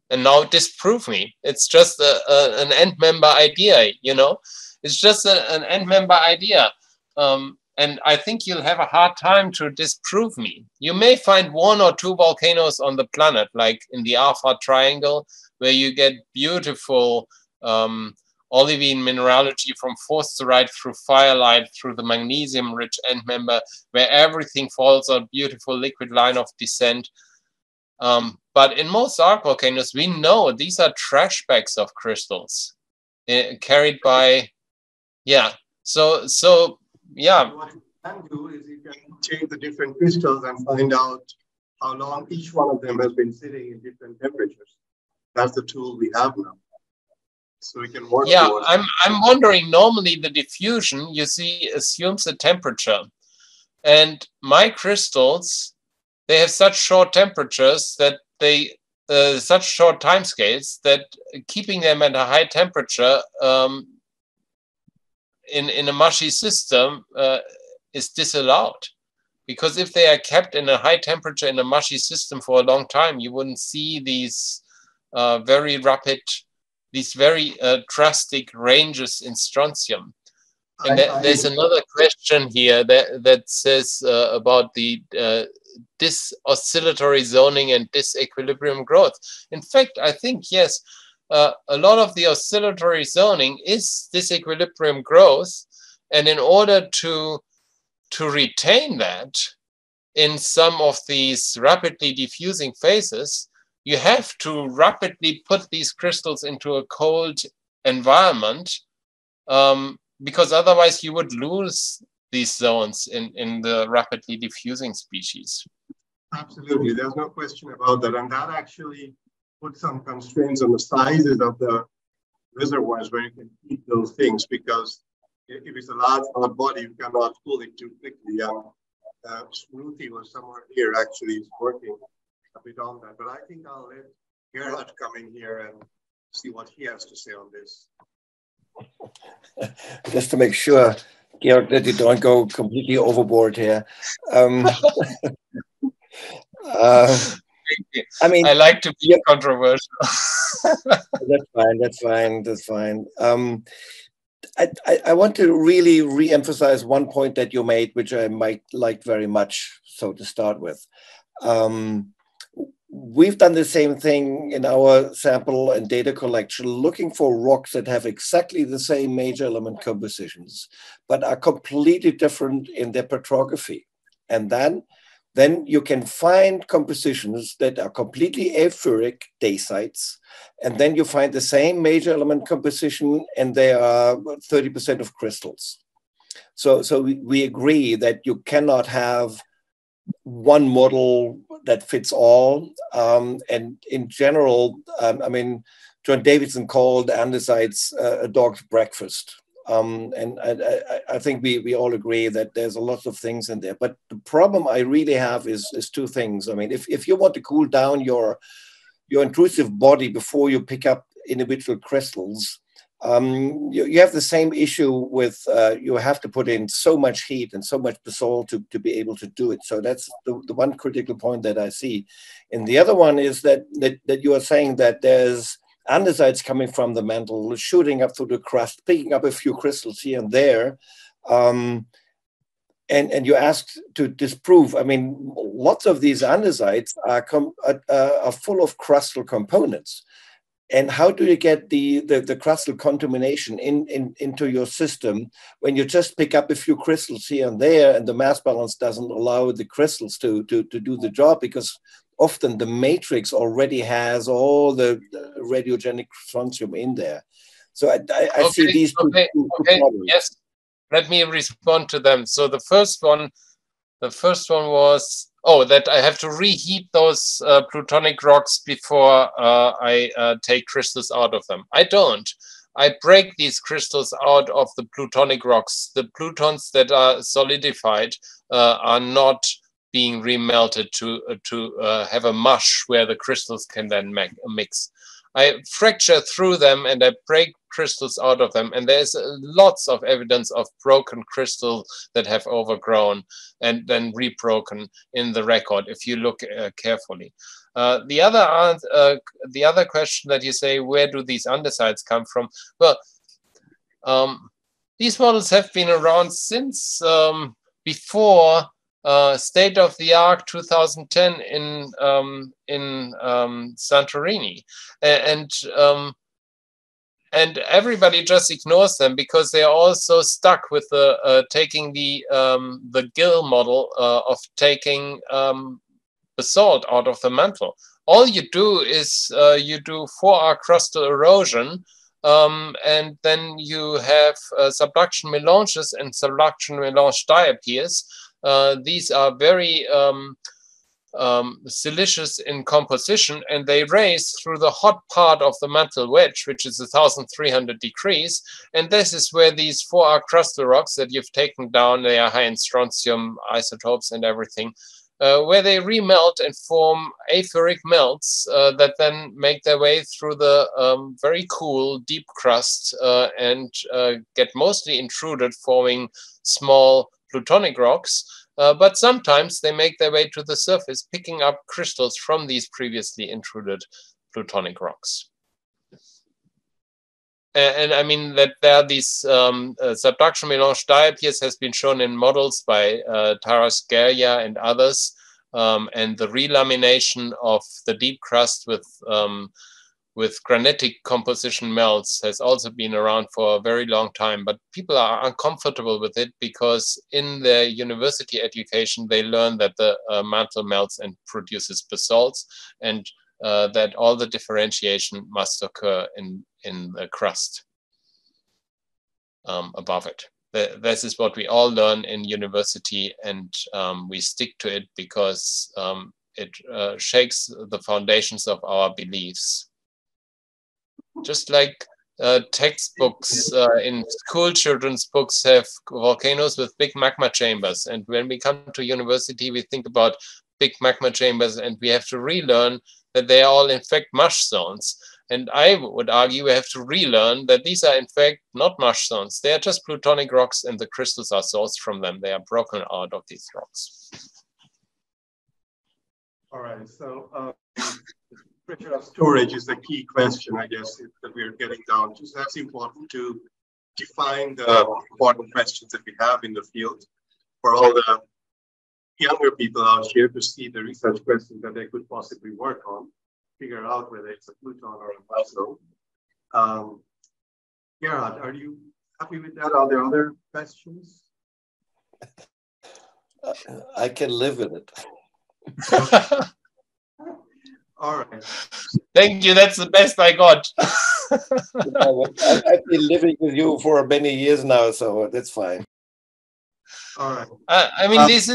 And now disprove me. It's just an end member idea, you know? It's just an end member idea. And I think you'll have a hard time to disprove me. You may find 1 or 2 volcanoes on the planet, like in the Alpha Triangle, where you get beautiful olivine mineralogy from forsterite through firelight, through the magnesium-rich end member, where everything falls on beautiful liquid line of descent. But in most arc volcanoes, we know these are trash bags of crystals carried by, yeah. So yeah.
What you can do is you can change the different crystals and find out how long each one of them has been sitting in different temperatures. That's the tool we have now. So we can work.
Yeah, I'm wondering, normally the diffusion, you see, assumes a temperature. And my crystals, they have such short temperatures that they, such short timescales that keeping them at a high temperature in a mushy system is disallowed. Because if they are kept in a high temperature in a mushy system for a long time, you wouldn't see these very rapid, these very drastic ranges in strontium. And there's another question here that says about the oscillatory zoning and disequilibrium growth. In fact, I think, yes, a lot of the oscillatory zoning is disequilibrium growth. And in order to retain that in some of these rapidly diffusing phases, you have to rapidly put these crystals into a cold environment, because otherwise you would lose these zones in the rapidly diffusing species.
Absolutely, there's no question about that. And that actually puts some constraints on the sizes of the reservoirs where you can keep those things, because if it's a large hot body, you cannot cool it too quickly. Smoothie was somewhere here actually is working a bit on that, but I think I'll let Gerhard come in here and see what he has to say on this.
Just to make sure, Georg, that you don't go completely overboard here. I mean,
I like to be controversial.
That's fine. I want to really re-emphasize one point that you made, which I might like very much, so to start with. We've done the same thing in our sample and data collection, looking for rocks that have exactly the same major element compositions, but are completely different in their petrography. And then you can find compositions that are completely aphoric dacites, and then you find the same major element composition, and they are 30% of crystals. So we agree that you cannot have one model that fits all. And in general, I mean, John Davidson called andesites a dog's breakfast. And I think we all agree that there's a lot of things in there. But the problem I really have is 2 things. I mean, if you want to cool down your intrusive body before you pick up individual crystals, you have the same issue with you have to put in so much heat and so much basalt to be able to do it. So that's the one critical point that I see. And the other one is that you are saying that there's andesites coming from the mantle, shooting up through the crust, picking up a few crystals here and there. And you asked to disprove. I mean, lots of these andesites are full of crustal components. And how do you get the crustal contamination into your system when you just pick up a few crystals here and there, and the mass balance doesn't allow the crystals to do the job, because often the matrix already has all the radiogenic strontium in there. So I see these two.
Okay. Yes, let me respond to them. So the first one was, that I have to reheat those plutonic rocks before I take crystals out of them. I don't. I break these crystals out of the plutonic rocks. The plutons that are solidified are not being remelted to have a mush where the crystals can then mix. I fracture through them and I break crystals out of them, and there's lots of evidence of broken crystals that have overgrown and then rebroken in the record if you look carefully. The other question that you say, where do these andesites come from? Well, these models have been around since before state-of-the-art 2010 in Santorini, and everybody just ignores them because they are also stuck with the taking the Gill model of taking basalt out of the mantle. All you do is you do 4R crustal erosion, and then you have subduction melanges and subduction melange diapirs. These are very silicious in composition, and they raise through the hot part of the mantle wedge, which is 1,300 degrees. And this is where these 4R crustal rocks that you've taken down, they are high in strontium isotopes and everything, where they remelt and form apheric melts that then make their way through the very cool deep crust and get mostly intruded, forming small plutonic rocks. But sometimes they make their way to the surface, picking up crystals from these previously intruded plutonic rocks. And I mean that there are these subduction melange diapirs has been shown in models by Taras Gerya and others, and the relamination of the deep crust with granitic composition melts has also been around for a very long time, but people are uncomfortable with it because in their university education, they learn that the mantle melts and produces basalts, and that all the differentiation must occur in the crust above it. This is what we all learn in university, and we stick to it because it shakes the foundations of our beliefs. Just like textbooks in school children's books have volcanoes with big magma chambers. And when we come to university, we think about big magma chambers and we have to relearn that they are all in fact mush zones. And I would argue we have to relearn that these are in fact not mush zones. They are just plutonic rocks and the crystals are sourced from them. They are broken out of these rocks.
All right, so pressure of storage is the key question, I guess, that we're getting down to. So that's important to define the important questions that we have in the field for all the younger people out here to see the research questions that they could possibly work on, figure out whether it's a Pluton or a Massey. Gerhard, are you happy with that? Are there other questions?
I can live with it.
All right.
Thank you. That's the best I got.
I've been living with you for many years now, so that's fine.
All right.
I mean, these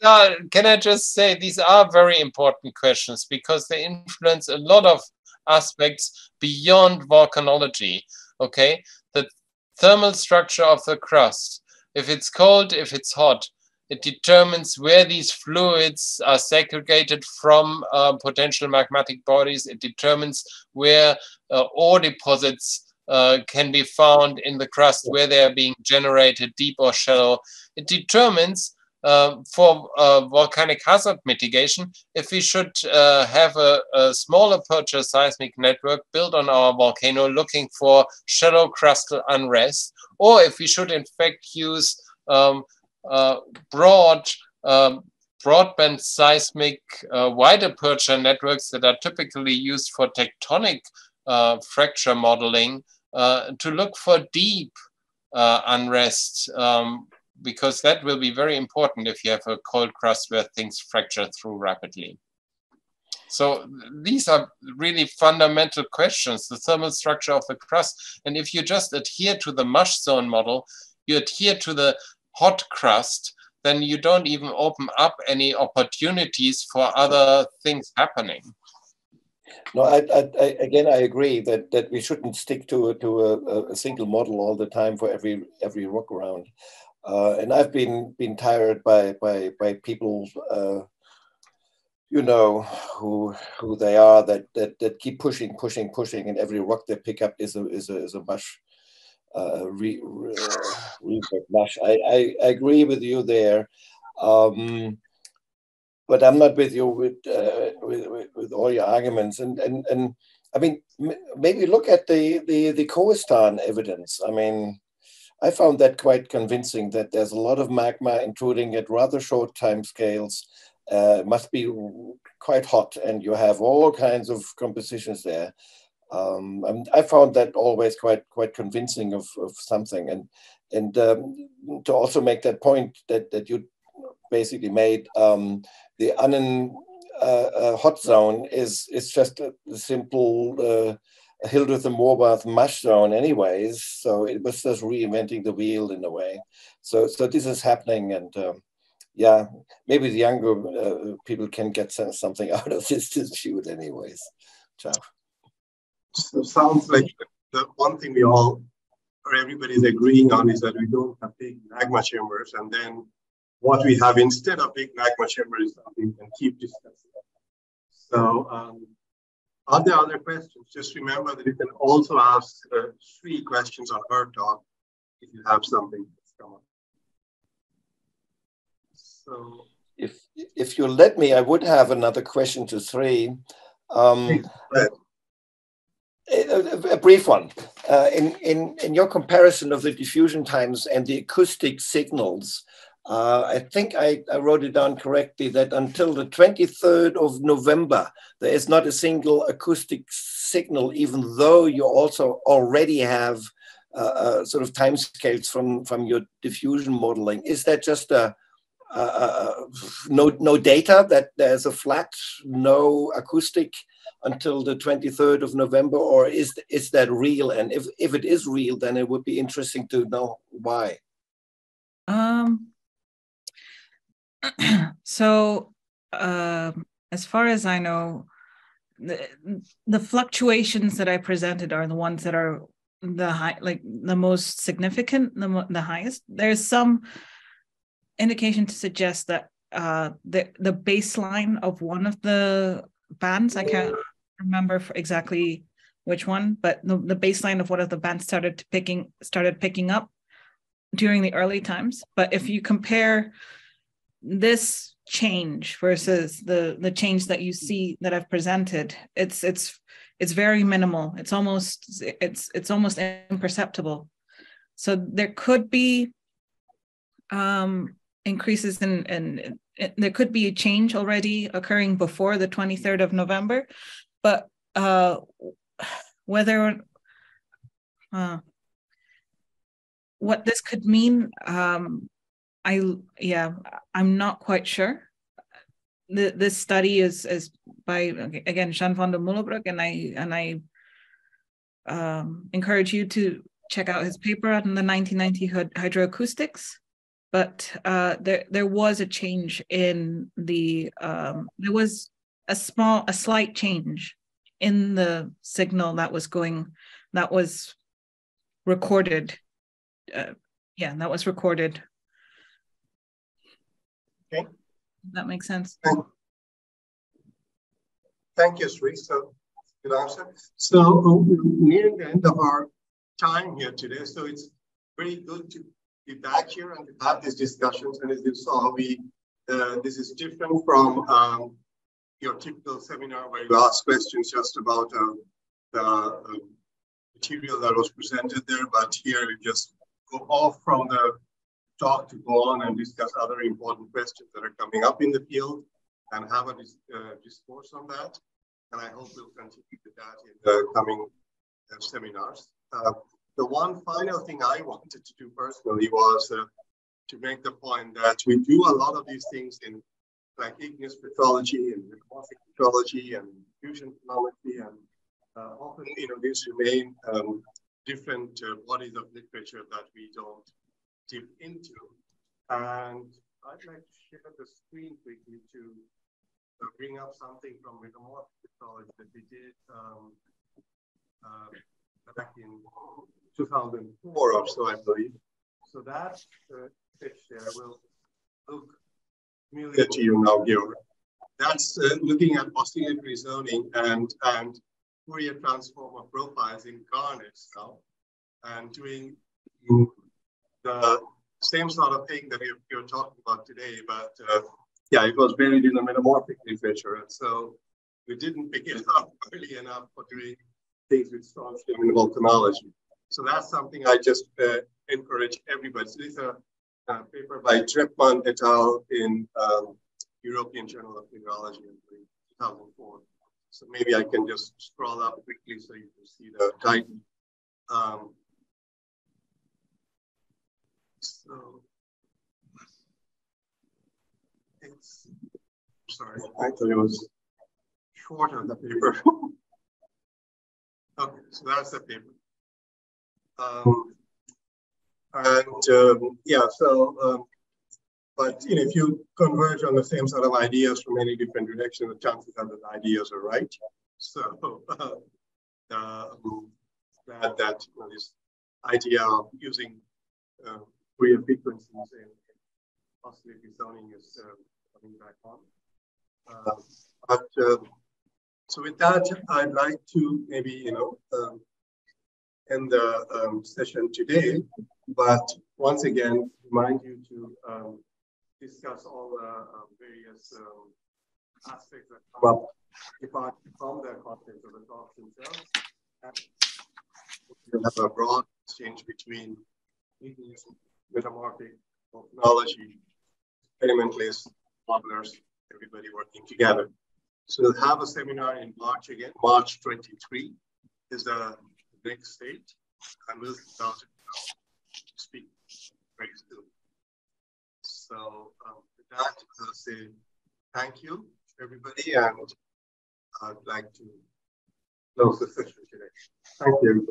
are, can I just say, these are very important questions because they influence a lot of aspects beyond volcanology. Okay, the thermal structure of the crust, if it's cold, if it's hot, it determines where these fluids are segregated from potential magmatic bodies. It determines where ore deposits can be found in the crust, where they are being generated, deep or shallow. It determines for volcanic hazard mitigation if we should have a small aperture seismic network built on our volcano looking for shallow crustal unrest, or if we should in fact use broadband seismic wide aperture networks that are typically used for tectonic fracture modeling to look for deep unrest, because that will be very important if you have a cold crust where things fracture through rapidly. So these are really fundamental questions, the thermal structure of the crust. And if you just adhere to the mush zone model, you adhere to the hot crust, then you don't even open up any opportunities for other things happening.
No, again, I agree that we shouldn't stick to a single model all the time for every rock around. And I've been tired by people, you know, who they are, that keep pushing, and every rock they pick up is a mush. Mush. I agree with you there, but I'm not with you with all your arguments. And I mean, maybe look at the Khoestan evidence. I mean, I found that quite convincing, that there's a lot of magma intruding at rather short time scales. Must be quite hot, and you have all kinds of compositions there. I found that always quite convincing of something, and to also make that point that you basically made, the Annen hot zone is just a simple Hildreth and Morbath mush zone anyways, so it was just reinventing the wheel in a way. So this is happening, and yeah, maybe the younger people can get something out of this shoot anyways. Ciao.
So sounds like the one thing we all, or everybody's agreeing on, is that we don't have big magma chambers, and then what we have instead of big magma chambers is something we can keep discussing. So are there other questions? Just remember that you can also ask 3 questions on her talk if you have something that's come up. So
if you let me, I would have another question to 3. A brief one. In your comparison of the diffusion times and the acoustic signals, I think I wrote it down correctly, that until the 23rd of November, there is not a single acoustic signal, even though you also already have sort of timescales from your diffusion modeling. Is that just no data, that there's a flat, no acoustic until the 23rd of November, or is that real? And if it is real, then it would be interesting to know why.
So as far as I know, the fluctuations that I presented are the ones that are the most significant, the highest. There's some indication to suggest that the baseline of one of the bands, I can't remember exactly which one, but the baseline of one of the bands started picking up during the early times. But if you compare this change versus the change that you see that I've presented, it's very minimal. It's almost imperceptible. So there could be increases in there could be a change already occurring before the 23rd of November, but whether what this could mean, I'm not quite sure. This study is by, again, Jean van der Mullenbroek, and I encourage you to check out his paper on the 1990 hydroacoustics. But there was a change in the there was a slight change in the signal that was recorded. That was recorded.
Okay.
That makes sense.
Thank you, Sri. So good answer. So we're nearing the end of our time here today. So it's very good to be back here and to have these discussions. And as you saw, this is different from your typical seminar where you ask questions just about the material that was presented there. But here we just go off from the talk to go on and discuss other important questions that are coming up in the field and have a discourse on that. And I hope we'll continue with that in the coming seminars. The one final thing I wanted to do personally was to make the point that we do a lot of these things in like igneous petrology and metamorphic petrology and diffusion chronometry, and often, these remain different bodies of literature that we don't dip into. And I'd like to share the screen quickly to bring up something from metamorphic petrology that we did back in 2004 or so, I believe. So that picture will look familiar to you now, Georg. That's looking at oscillatory zoning and Fourier transformer profiles in garnets now, and doing the same sort of thing that you're talking about today, but yeah, it was buried in the metamorphic literature, and so we didn't pick it up early enough for doing things with strontium in volcanology. So that's something I just encourage everybody. So this is a paper by Treppmann et al. In European Journal of Mineralogy in 2004. So maybe I can just scroll up quickly so you can see the title. So it's, sorry, I thought it was shorter, the paper. Okay, so that's the paper. Yeah, so, but if you converge on the same sort of ideas from many different directions, the chances are that the ideas are right. So that this idea of using Fourier frequencies in oscillatory zoning is coming back on. So with that, I'd like to maybe end the session today, but once again remind you to discuss all the various aspects that come up apart from the content of the talks themselves. And we'll have a broad exchange between metamorphic, volcanology, experimentalists, modelers, everybody working together. So we'll have a seminar in March again. March 23 is the next date, and we'll start to speak very soon. So with that, I'll say thank you, everybody, and I'd like to close the session today. Thank you.